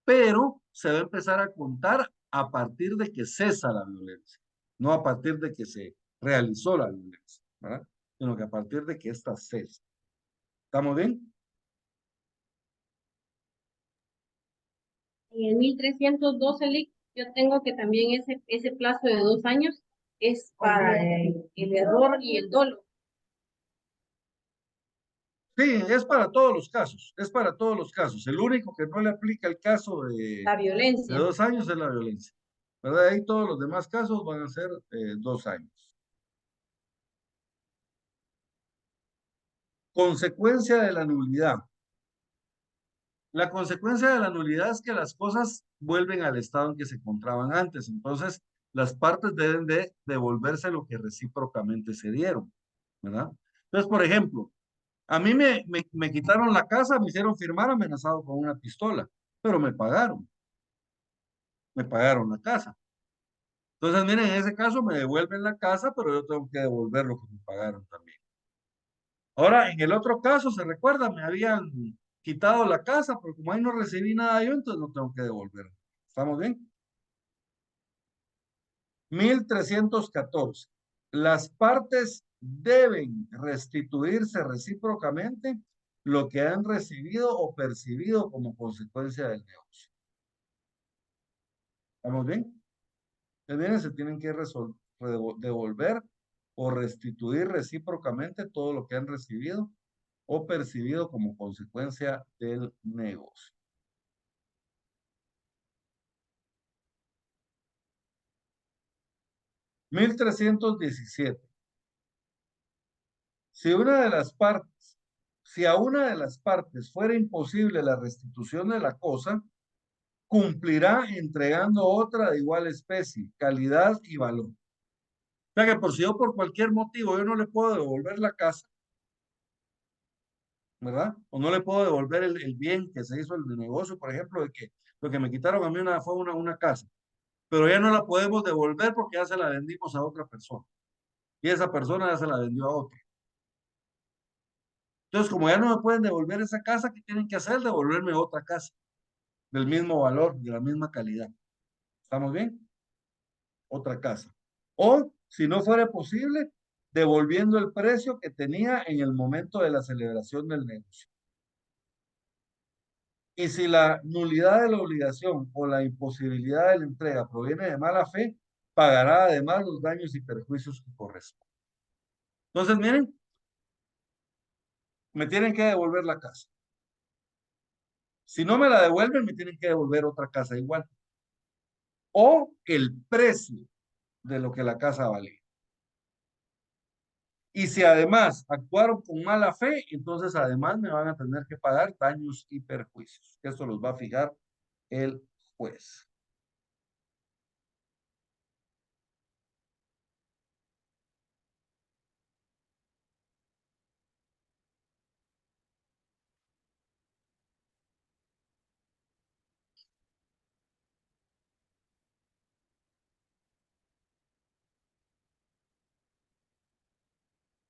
pero se va a empezar a contar a partir de que cesa la violencia, no a partir de que se realizó la violencia, ¿verdad? Sino que a partir de que ésta cesa. ¿Estamos bien? En el 1312, Lic, yo tengo que también ese plazo de 2 años es para el error y el dolo. Sí, es para todos los casos, es para todos los casos. El único que no le aplica el caso La de violencia. 2 años es la violencia, ¿verdad? Ahí todos los demás casos van a ser 2 años. Consecuencia de la nulidad. La consecuencia de la nulidad es que las cosas vuelven al estado en que se encontraban antes. Entonces, las partes deben de devolverse lo que recíprocamente se dieron, ¿verdad? Entonces, por ejemplo, a mí me quitaron la casa, me hicieron firmar amenazado con una pistola, pero me pagaron la casa. Entonces, miren, en ese caso me devuelven la casa, pero yo tengo que devolver lo que me pagaron también. Ahora, en el otro caso, se recuerda, me habían quitado la casa, pero como ahí no recibí nada yo, entonces no tengo que devolver. ¿Estamos bien? 1314. Las partes deben restituirse recíprocamente lo que han recibido o percibido como consecuencia del negocio. ¿Estamos bien? Entonces, se tienen que devolver o restituir recíprocamente todo lo que han recibido o percibido como consecuencia del negocio. 1317. Si a una de las partes fuera imposible la restitución de la cosa, cumplirá entregando otra de igual especie, calidad y valor. O sea que por si yo por cualquier motivo yo no le puedo devolver la casa, ¿verdad? O no le puedo devolver el bien que se hizo el negocio, por ejemplo, de que lo que me quitaron a mí fue una casa, pero ya no la podemos devolver porque ya se la vendimos a otra persona y esa persona ya se la vendió a otra. Entonces, como ya no me pueden devolver esa casa, ¿qué tienen que hacer? Devolverme otra casa del mismo valor, de la misma calidad. ¿Estamos bien? Otra casa. O, si no fuera posible, devolviendo el precio que tenía en el momento de la celebración del negocio. Y si la nulidad de la obligación o la imposibilidad de la entrega proviene de mala fe, pagará además los daños y perjuicios que corresponden. Entonces, miren, me tienen que devolver la casa. Si no me la devuelven, me tienen que devolver otra casa igual. O el precio de lo que la casa valía. Y si además actuaron con mala fe, entonces además me van a tener que pagar daños y perjuicios. Esto los va a fijar el juez.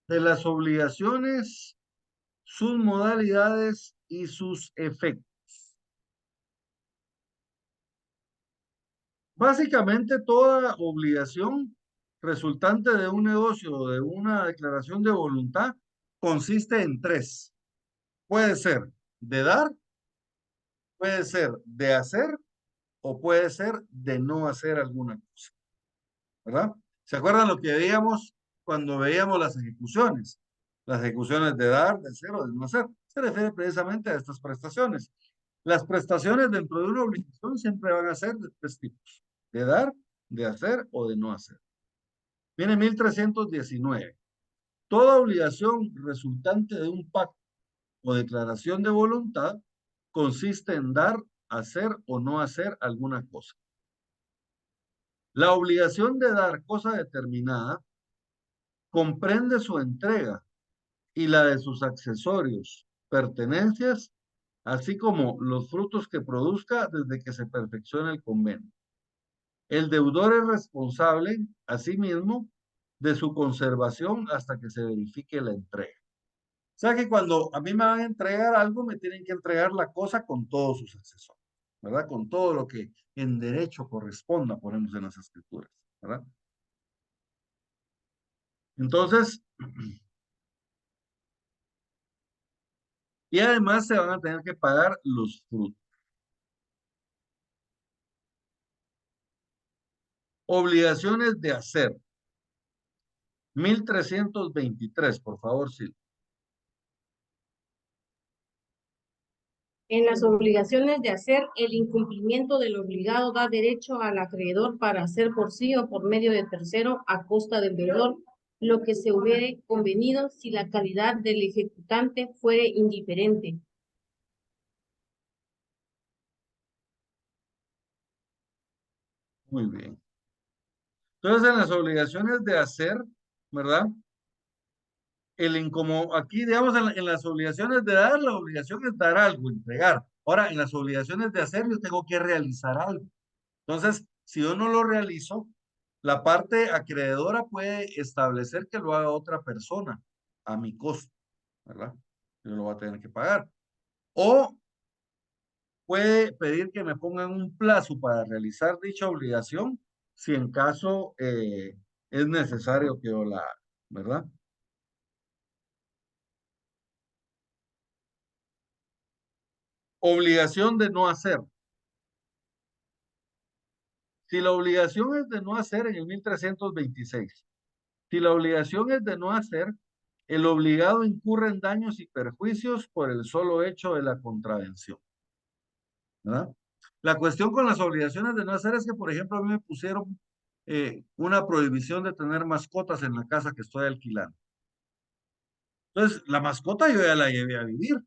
De las obligaciones, sus modalidades y sus efectos. Básicamente toda obligación resultante de un negocio o de una declaración de voluntad consiste en tres. Puede ser de dar, puede ser de hacer o puede ser de no hacer alguna cosa, ¿verdad? ¿Se acuerdan lo que veíamos cuando veíamos las ejecuciones? Las ejecuciones de dar, de hacer o de no hacer. Se refiere precisamente a estas prestaciones. Las prestaciones dentro de una obligación siempre van a ser de tres tipos: de dar, de hacer o de no hacer. Viene 1319. Toda obligación resultante de un pacto o declaración de voluntad consiste en dar, hacer o no hacer alguna cosa. La obligación de dar cosa determinada comprende su entrega y la de sus accesorios, pertenencias, así como los frutos que produzca desde que se perfeccione el convenio. El deudor es responsable, asimismo, de su conservación hasta que se verifique la entrega. O sea que cuando a mí me van a entregar algo, me tienen que entregar la cosa con todos sus accesorios, ¿verdad? Con todo lo que en derecho corresponda, ponemos en las escrituras, ¿verdad? Entonces, y además se van a tener que pagar los frutos. Obligaciones de hacer. 1323, por favor, sí. En las obligaciones de hacer, el incumplimiento del obligado da derecho al acreedor para hacer por sí o por medio de tercero a costa del deudor lo que se hubiere convenido si la calidad del ejecutante fuere indiferente. Muy bien. Entonces, en las obligaciones de hacer, ¿verdad? Como aquí, digamos, en las obligaciones de dar, la obligación es dar algo, entregar. Ahora, en las obligaciones de hacer, yo tengo que realizar algo. Entonces, si yo no lo realizo, la parte acreedora puede establecer que lo haga otra persona a mi costo, ¿verdad? Yo lo voy a tener que pagar. O puede pedir que me pongan un plazo para realizar dicha obligación, si en caso es necesario que yo la haga, ¿verdad? Obligación de no hacer. Si la obligación es de no hacer, en el 1326, si la obligación es de no hacer, el obligado incurre en daños y perjuicios por el solo hecho de la contravención, ¿verdad? La cuestión con las obligaciones de no hacer es que, por ejemplo, a mí me pusieron una prohibición de tener mascotas en la casa que estoy alquilando. Entonces, la mascota yo ya la llevé a vivir, o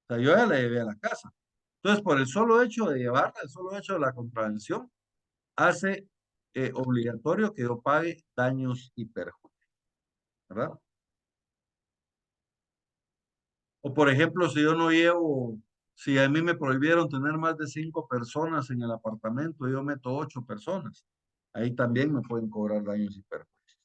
sea, yo ya la llevé a la casa. Entonces, por el solo hecho de llevarla, el solo hecho de la contravención, hace obligatorio que yo pague daños y perjuicios, ¿verdad? O por ejemplo, si yo no llevo, si a mí me prohibieron tener más de 5 personas en el apartamento, yo meto 8 personas, ahí también me pueden cobrar daños y perjuicios.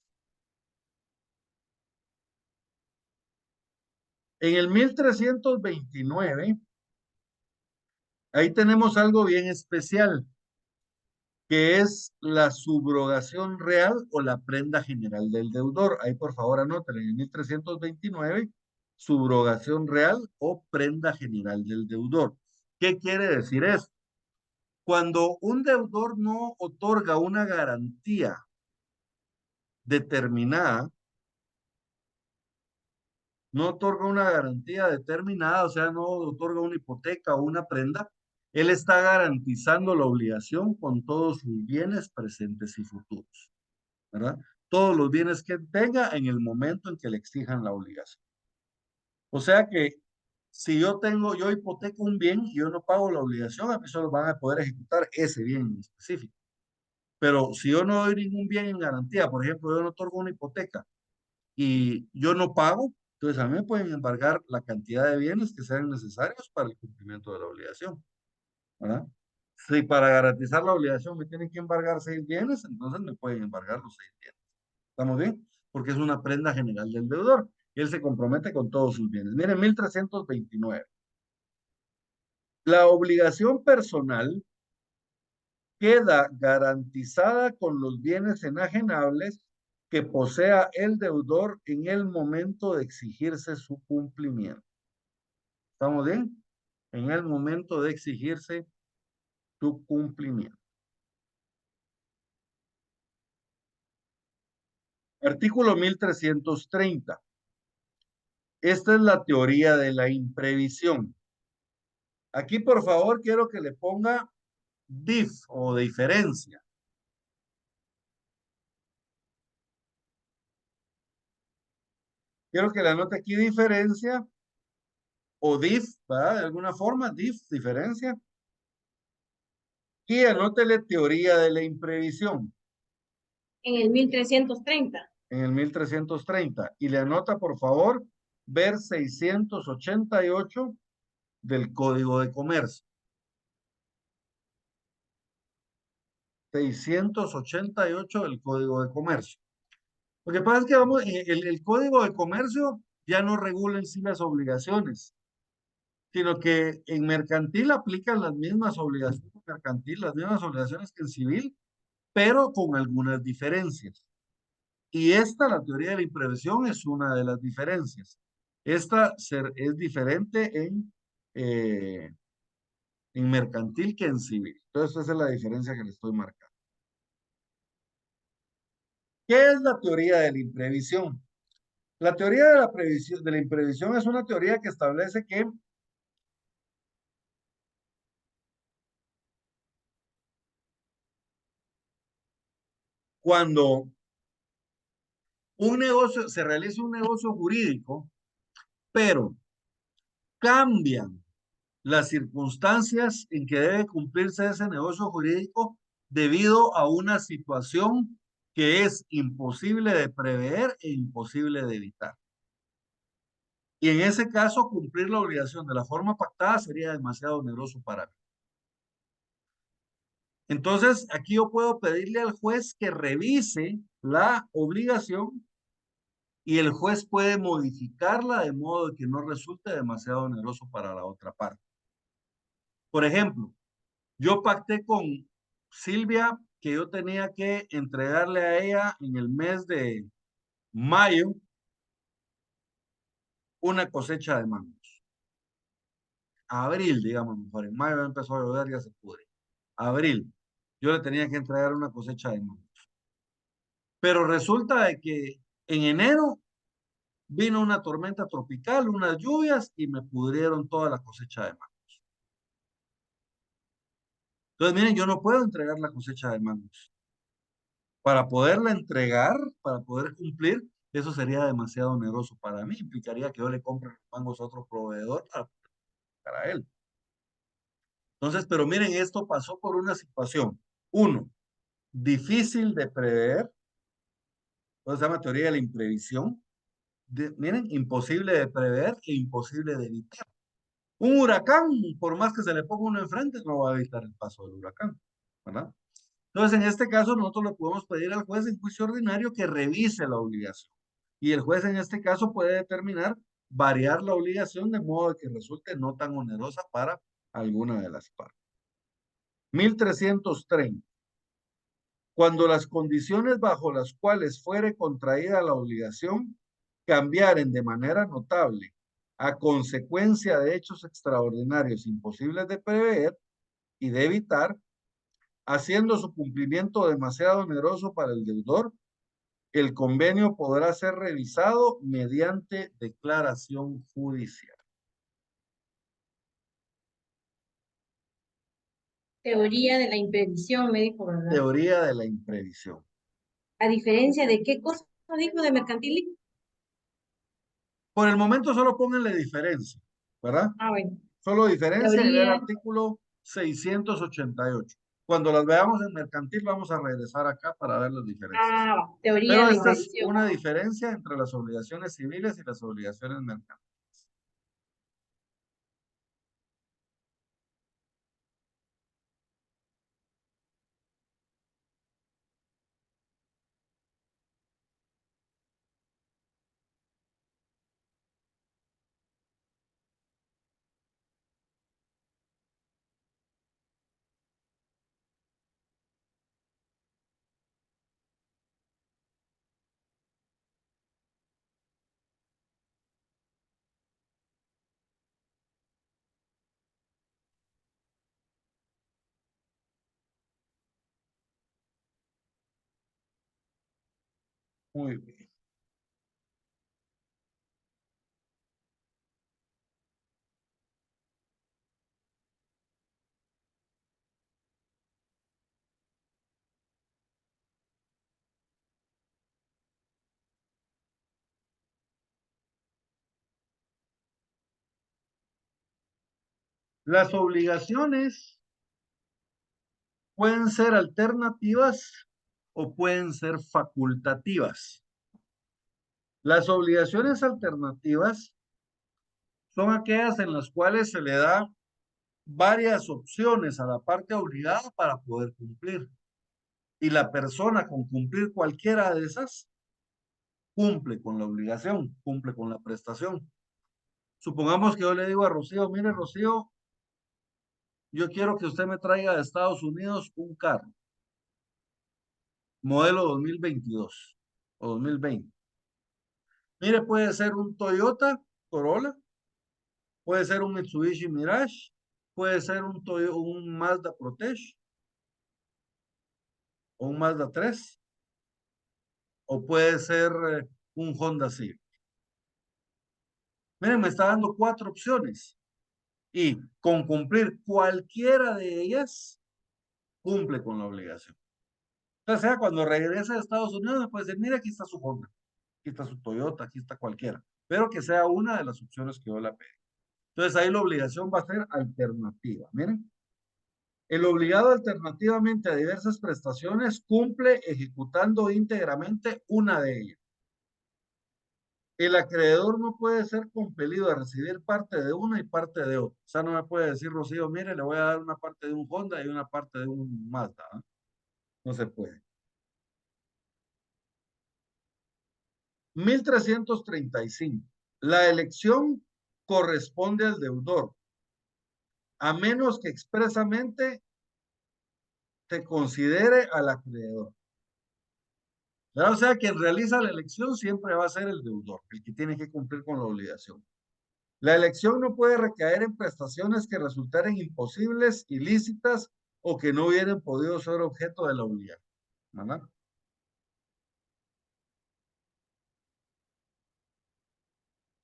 En el 1329, ahí tenemos algo bien especial, que es la subrogación real o la prenda general del deudor. Ahí por favor anoten, en el 1329, subrogación real o prenda general del deudor. ¿Qué quiere decir eso? Cuando un deudor no otorga una garantía determinada, no otorga una garantía determinada, o sea, no otorga una hipoteca o una prenda, él está garantizando la obligación con todos sus bienes presentes y futuros, ¿verdad? Todos los bienes que tenga en el momento en que le exijan la obligación. O sea que si yo hipoteco un bien y yo no pago la obligación, a mí solo van a poder ejecutar ese bien en específico. Pero si yo no doy ningún bien en garantía, por ejemplo, yo no otorgo una hipoteca y yo no pago, entonces a mí me pueden embargar la cantidad de bienes que sean necesarios para el cumplimiento de la obligación, ¿verdad? Si para garantizar la obligación me tienen que embargar 6 bienes, entonces me pueden embargar los 6 bienes. ¿Estamos bien? Porque es una prenda general del deudor y él se compromete con todos sus bienes. Miren, 1329. La obligación personal queda garantizada con los bienes enajenables que posea el deudor en el momento de exigirse su cumplimiento. ¿Estamos bien? En el momento de exigirse su cumplimiento. Artículo 1330. Esta es la teoría de la imprevisión. Aquí, por favor, quiero que le ponga DIF o diferencia. Quiero que le anote aquí diferencia o DIF, ¿verdad? De alguna forma, DIF, diferencia. Y anótele teoría de la imprevisión En el 1330. en el 1330. Y le anota, por favor, ver 688 del Código de Comercio. 688 del Código de Comercio. Lo que pasa es que vamos, el Código de Comercio ya no regula en sí las obligaciones, sino que en mercantil aplican las mismas obligaciones mercantil, las mismas obligaciones que en civil, pero con algunas diferencias. Y la teoría de la imprevisión, es una de las diferencias. Esta es diferente en mercantil que en civil. Entonces, esa es la diferencia que le estoy marcando. ¿Qué es la teoría de la imprevisión? La teoría de la imprevisión es una teoría que establece que cuando se realiza un negocio jurídico, pero cambian las circunstancias en que debe cumplirse ese negocio jurídico debido a una situación que es imposible de prever e imposible de evitar. Y en ese caso, cumplir la obligación de la forma pactada sería demasiado oneroso para mí. Entonces, aquí yo puedo pedirle al juez que revise la obligación y el juez puede modificarla de modo de que no resulte demasiado oneroso para la otra parte. Por ejemplo, yo pacté con Silvia que yo tenía que entregarle a ella en el mes de mayo una cosecha de mangos. Abril, digamos mejor. En mayo empezó a llover, ya se pudre. Abril, yo le tenía que entregar una cosecha de mangos. Pero resulta de que en enero vino una tormenta tropical, unas lluvias y me pudrieron toda la cosecha de mangos. Entonces, miren, yo no puedo entregar la cosecha de mangos. Para poderla entregar, para poder cumplir, eso sería demasiado oneroso para mí. Implicaría que yo le compre los mangos a otro proveedor para él. Entonces, pero miren, esto pasó por una situación. Uno, difícil de prever. Entonces se llama teoría de la imprevisión. Miren, imposible de prever e imposible de evitar. Un huracán, por más que se le ponga uno enfrente, no va a evitar el paso del huracán, ¿verdad? Entonces, en este caso, nosotros le podemos pedir al juez en juicio ordinario que revise la obligación. Y el juez en este caso puede determinar variar la obligación de modo que resulte no tan onerosa para alguna de las partes. 1330. Cuando las condiciones bajo las cuales fuere contraída la obligación cambiaren de manera notable a consecuencia de hechos extraordinarios imposibles de prever y de evitar, haciendo su cumplimiento demasiado oneroso para el deudor, el convenio podrá ser revisado mediante declaración judicial. Teoría de la imprevisión, me dijo, ¿verdad? Teoría de la imprevisión. ¿A diferencia de qué cosa dijo de mercantil? Por el momento solo pónganle diferencia, ¿verdad? Ah, bueno. Solo diferencia en el Teoría. artículo 688. Cuando las veamos en mercantil, vamos a regresar acá para ver las diferencias. Ah, va. Teoría de Pero la esta es imprevisión. una diferencia entre las obligaciones civiles y las obligaciones mercantiles. Muy bien. Las obligaciones pueden ser alternativas o pueden ser facultativas. Las obligaciones alternativas son aquellas en las cuales se le da varias opciones a la parte obligada para poder cumplir. Y la persona con cumplir cualquiera de esas cumple con la obligación, cumple con la prestación. Supongamos que yo le digo a Rocío, mire Rocío, yo quiero que usted me traiga de Estados Unidos un carro, modelo 2022 o 2020. Mire, puede ser un Toyota Corolla, puede ser un Mitsubishi Mirage, puede ser un Mazda Protege o un Mazda 3, o puede ser un Honda Civic. Miren, me está dando 4 opciones y con cumplir cualquiera de ellas, cumple con la obligación. O sea, cuando regrese a Estados Unidos, me puede decir, mira, aquí está su Honda, aquí está su Toyota, aquí está cualquiera, pero que sea una de las opciones que yo le pedí. Entonces ahí la obligación va a ser alternativa. Miren, el obligado alternativamente a diversas prestaciones cumple ejecutando íntegramente una de ellas. El acreedor no puede ser compelido a recibir parte de una y parte de otra. O sea, no me puede decir, Rocío, mire, le voy a dar una parte de un Honda y una parte de un Mazda, ¿eh? No se puede. 1335. La elección corresponde al deudor, a menos que expresamente se considere al acreedor. O sea, quien realiza la elección siempre va a ser el deudor, el que tiene que cumplir con la obligación. La elección no puede recaer en prestaciones que resultaren imposibles, ilícitas o que no hubieran podido ser objeto de la obligación, ¿verdad?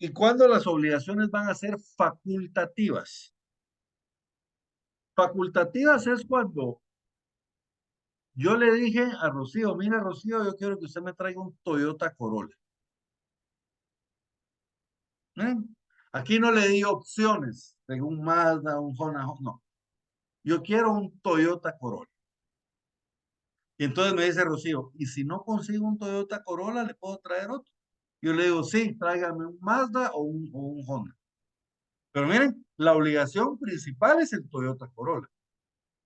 ¿Y cuándo las obligaciones van a ser facultativas? Facultativas es cuando yo le dije a Rocío, mira Rocío, yo quiero que usted me traiga un Toyota Corolla. ¿Eh? Aquí no le di opciones de un Mazda, un Honda, no. Yo quiero un Toyota Corolla. Y entonces me dice Rocío, ¿y si no consigo un Toyota Corolla, le puedo traer otro? Yo le digo, sí, tráigame un Mazda o un Honda. Pero miren, la obligación principal es el Toyota Corolla.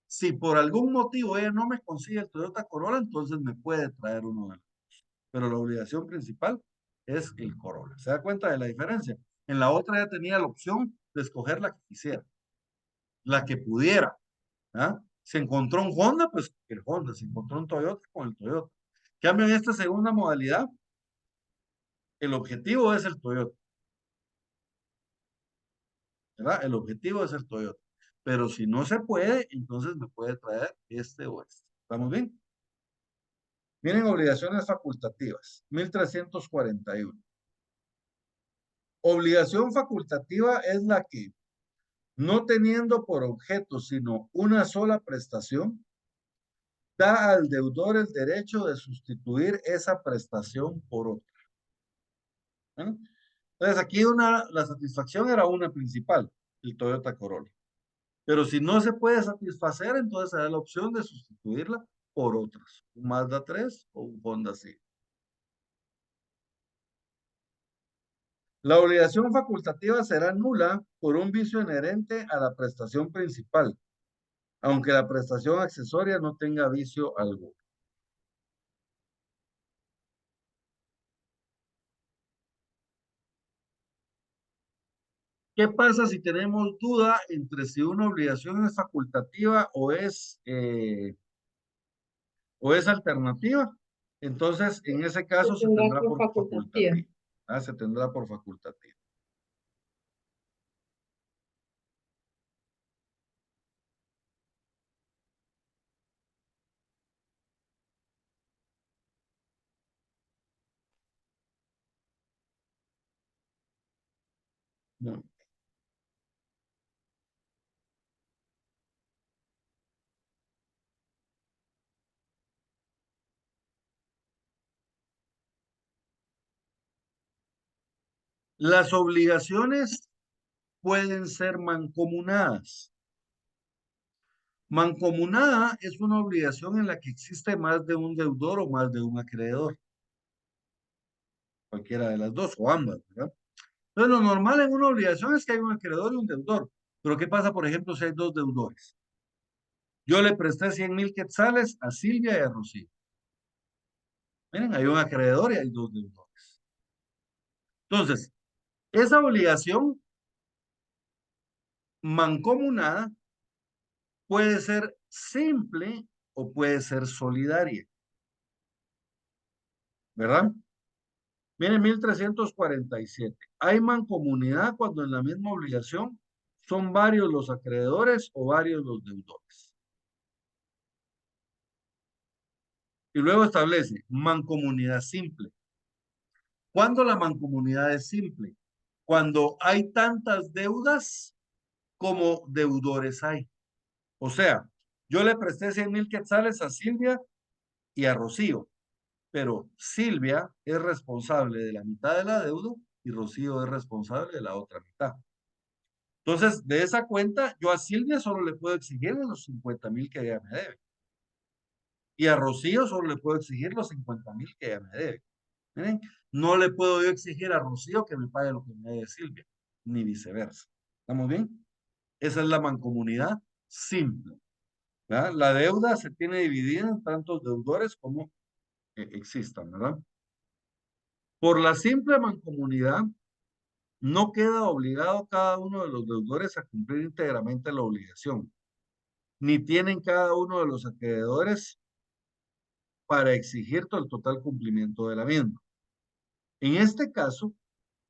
Si por algún motivo ella no me consigue el Toyota Corolla, entonces me puede traer uno de los dos. Pero la obligación principal es el Corolla. ¿Se da cuenta de la diferencia? En la otra ya tenía la opción de escoger la que quisiera, la que pudiera. ¿Ah? Se encontró un Honda, pues el Honda. Se encontró un Toyota, con el Toyota. En cambio, en esta segunda modalidad, el objetivo es el Toyota, ¿verdad? El objetivo es el Toyota. Pero si no se puede, entonces me puede traer este o este. ¿Estamos bien? Miren, obligaciones facultativas, 1341. Obligación facultativa es la que, no teniendo por objeto sino una sola prestación, da al deudor el derecho de sustituir esa prestación por otra. ¿Eh? Entonces aquí la satisfacción era una principal, el Toyota Corolla. Pero si no se puede satisfacer, entonces se da la opción de sustituirla por otras, un Mazda 3 o un Honda Civic. La obligación facultativa será nula por un vicio inherente a la prestación principal, aunque la prestación accesoria no tenga vicio alguno. ¿Qué pasa si tenemos duda entre si una obligación es facultativa o es alternativa? Entonces, en ese Se caso se tendrá tendrá por por facultativa. facultativa. Se tendrá por facultativa. Muy bien. Las obligaciones pueden ser mancomunadas. Mancomunada es una obligación en la que existe más de un deudor o más de un acreedor. Cualquiera de las dos o ambas, ¿verdad? Entonces, lo normal en una obligación es que hay un acreedor y un deudor. Pero ¿qué pasa, por ejemplo, si hay dos deudores? Yo le presté 100,000 quetzales a Silvia y a Rocío. Miren, hay un acreedor y hay dos deudores. Entonces, esa obligación mancomunada puede ser simple o puede ser solidaria, ¿verdad? Miren, 1347. Hay mancomunidad cuando en la misma obligación son varios los acreedores o varios los deudores. Y luego establece mancomunidad simple. ¿Cuándo la mancomunidad es simple? Cuando hay tantas deudas como deudores hay. O sea, yo le presté 100,000 quetzales a Silvia y a Rocío, pero Silvia es responsable de la mitad de la deuda y Rocío es responsable de la otra mitad. Entonces, de esa cuenta, yo a Silvia solo le puedo exigir los 50,000 que ella me debe. Y a Rocío solo le puedo exigir los 50,000 que ella me debe. Miren, no le puedo yo exigir a Rocío que me pague lo que me debe Silvia, ni viceversa. ¿Estamos bien? Esa es la mancomunidad simple. ¿Verdad? La deuda se tiene dividida en tantos deudores como existan, ¿verdad? Por la simple mancomunidad, no queda obligado cada uno de los deudores a cumplir íntegramente la obligación, ni tienen cada uno de los acreedores para exigir todo el total cumplimiento de la misma. En este caso,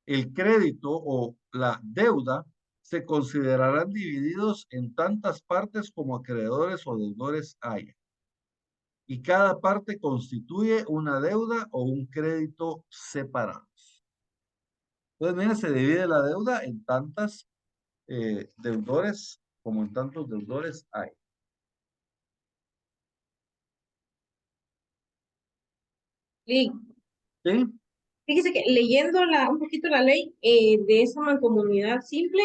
el crédito o la deuda se considerarán divididos en tantas partes como acreedores o deudores haya. Y cada parte constituye una deuda o un crédito separados. Entonces, miren, se divide la deuda en tantas deudores como en tantos deudores hay. Sí. ¿Sí? Fíjese que leyendo un poquito la ley de esa mancomunidad simple,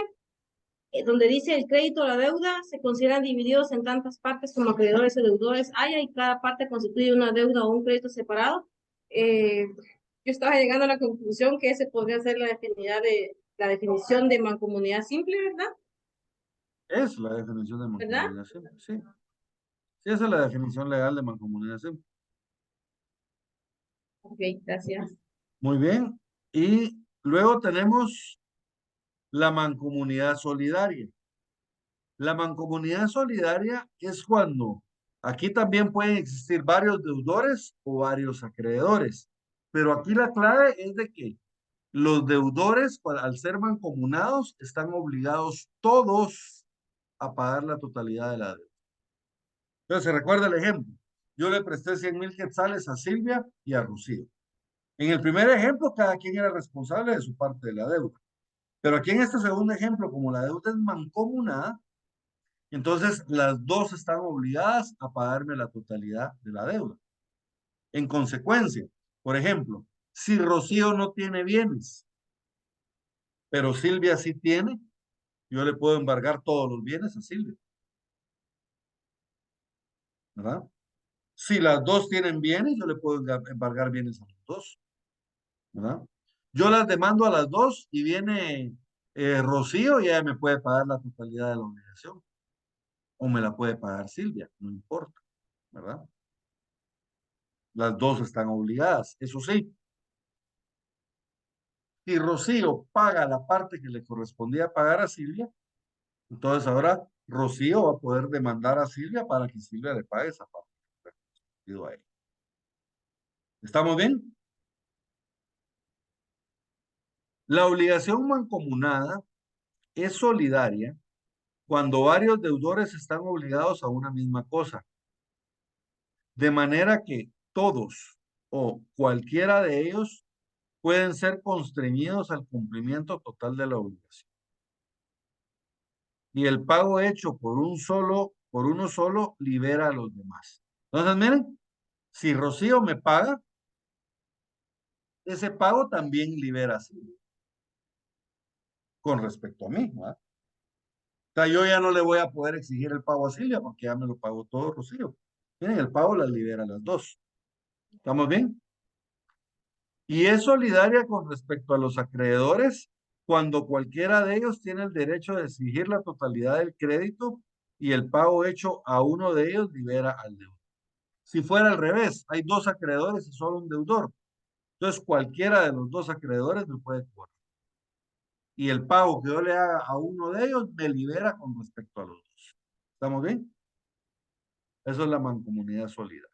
donde dice el crédito o la deuda se consideran divididos en tantas partes como acreedores o deudores haya y cada parte constituye una deuda o un crédito separado. Yo estaba llegando a la conclusión que ese podría ser la definición de mancomunidad simple, ¿verdad? Es la definición de ¿Verdad? mancomunidad simple, sí. Sí, esa es la definición legal de mancomunidad simple. Ok, gracias. Muy bien. Y luego tenemos la mancomunidad solidaria. La mancomunidad solidaria es cuando aquí también pueden existir varios deudores o varios acreedores, pero aquí la clave es de que los deudores, al ser mancomunados, están obligados todos a pagar la totalidad de la deuda. Entonces, se recuerda el ejemplo. Yo le presté 100,000 quetzales a Silvia y a Rocío. En el primer ejemplo, cada quien era responsable de su parte de la deuda. Pero aquí en este segundo ejemplo, como la deuda es mancomunada, entonces las dos están obligadas a pagarme la totalidad de la deuda. En consecuencia, por ejemplo, si Rocío no tiene bienes, pero Silvia sí tiene, yo le puedo embargar todos los bienes a Silvia, ¿verdad? Si las dos tienen bienes, yo le puedo embargar bienes a los dos, ¿verdad? Yo las demando a las dos y viene Rocío y ella me puede pagar la totalidad de la obligación. O me la puede pagar Silvia, no importa, ¿verdad? Las dos están obligadas, eso sí. Si Rocío paga la parte que le correspondía pagar a Silvia, entonces ahora Rocío va a poder demandar a Silvia para que Silvia le pague esa parte que le correspondió a ella. ¿Estamos bien? La obligación mancomunada es solidaria cuando varios deudores están obligados a una misma cosa, de manera que todos o cualquiera de ellos pueden ser constreñidos al cumplimiento total de la obligación. Y el pago hecho por uno solo, libera a los demás. Entonces, miren, si Rocío me paga, ese pago también libera a Silvia, con respecto a mí, ¿verdad? O sea, yo ya no le voy a poder exigir el pago a Silvia porque ya me lo pagó todo Rocío. Miren, el pago las libera a las dos. ¿Estamos bien? Y es solidaria con respecto a los acreedores cuando cualquiera de ellos tiene el derecho de exigir la totalidad del crédito y el pago hecho a uno de ellos libera al deudor. Si fuera al revés, hay dos acreedores y solo un deudor. Entonces cualquiera de los dos acreedores me puede cobrar. Y el pago que yo le haga a uno de ellos me libera con respecto a los dos. ¿Estamos bien? Eso es la mancomunidad solidaria.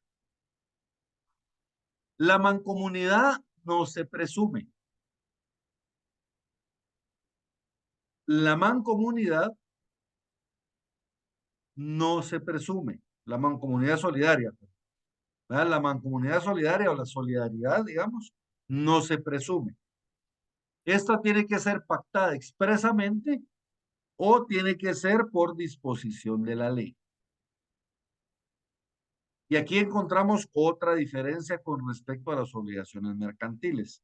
La mancomunidad no se presume. La mancomunidad no se presume. La mancomunidad solidaria, ¿verdad? La mancomunidad solidaria o la solidaridad, digamos, no se presume. Esta tiene que ser pactada expresamente o tiene que ser por disposición de la ley. Y aquí encontramos otra diferencia con respecto a las obligaciones mercantiles.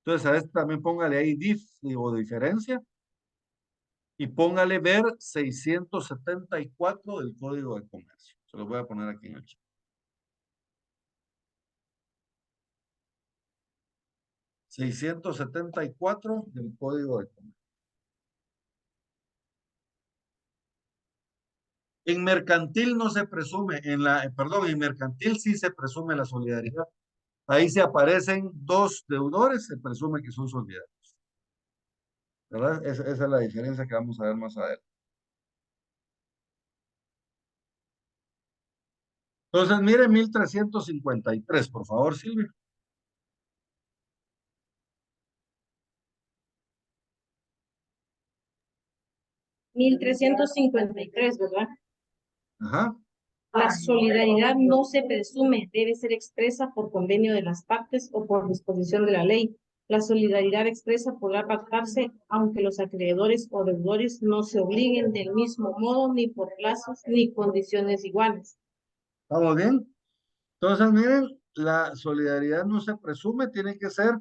Entonces, a este también póngale ahí dif o diferencia y póngale ver 674 del Código de Comercio. Se los voy a poner aquí en el chat. 674 del Código de Comercio. En mercantil no se presume, en mercantil sí se presume la solidaridad. Ahí se aparecen dos deudores, se presume que son solidarios. ¿Verdad? Esa es la diferencia que vamos a ver más adelante. Entonces, mire 1353, por favor, Silvia. 1353, ¿verdad? Ajá. La solidaridad no se presume, debe ser expresa por convenio de las partes o por disposición de la ley. La solidaridad expresa podrá pactarse aunque los acreedores o deudores no se obliguen del mismo modo ni por plazos ni condiciones iguales. ¿Estamos bien? Entonces, miren, la solidaridad no se presume, tiene que ser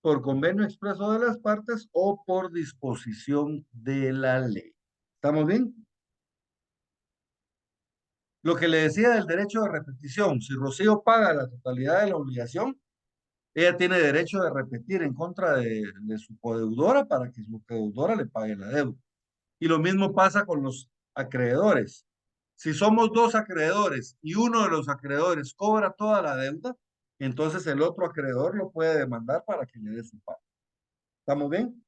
por convenio expreso de las partes o por disposición de la ley. ¿Estamos bien? Lo que le decía del derecho de repetición, si Rocío paga la totalidad de la obligación, ella tiene derecho de repetir en contra de su codeudora para que su codeudora le pague la deuda. Y lo mismo pasa con los acreedores. Si somos dos acreedores y uno de los acreedores cobra toda la deuda, entonces el otro acreedor lo puede demandar para que le dé su pago. ¿Estamos bien?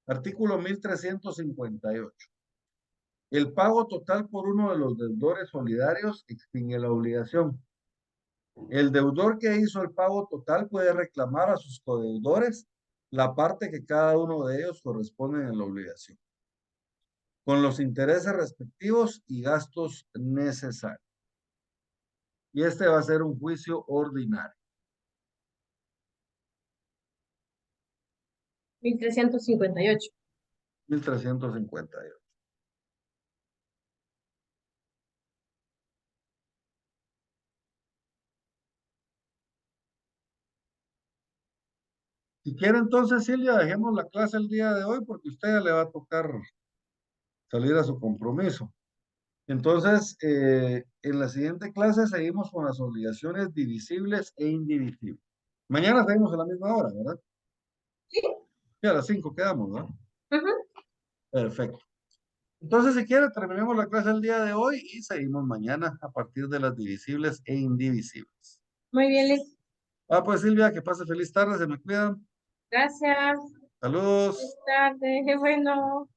Artículo 1358. El pago total por uno de los deudores solidarios extingue la obligación. El deudor que hizo el pago total puede reclamar a sus codeudores la parte que cada uno de ellos corresponde en la obligación, con los intereses respectivos y gastos necesarios. y este va a ser un juicio ordinario. 1358. 1358. Si quiere entonces, Silvia, dejemos la clase el día de hoy porque a usted ya le va a tocar salir a su compromiso. Entonces, en la siguiente clase seguimos con las obligaciones divisibles e indivisibles. Mañana seguimos a la misma hora, ¿verdad? Sí. Sí, a las 5 quedamos, ¿verdad? Ujú. Perfecto. Entonces, si quiere, terminemos la clase el día de hoy y seguimos mañana a partir de las divisibles e indivisibles. Muy bien, Lick. Pues Silvia, que pase feliz tarde, se me cuidan. Gracias. Saludos. Buenas tardes. Bueno.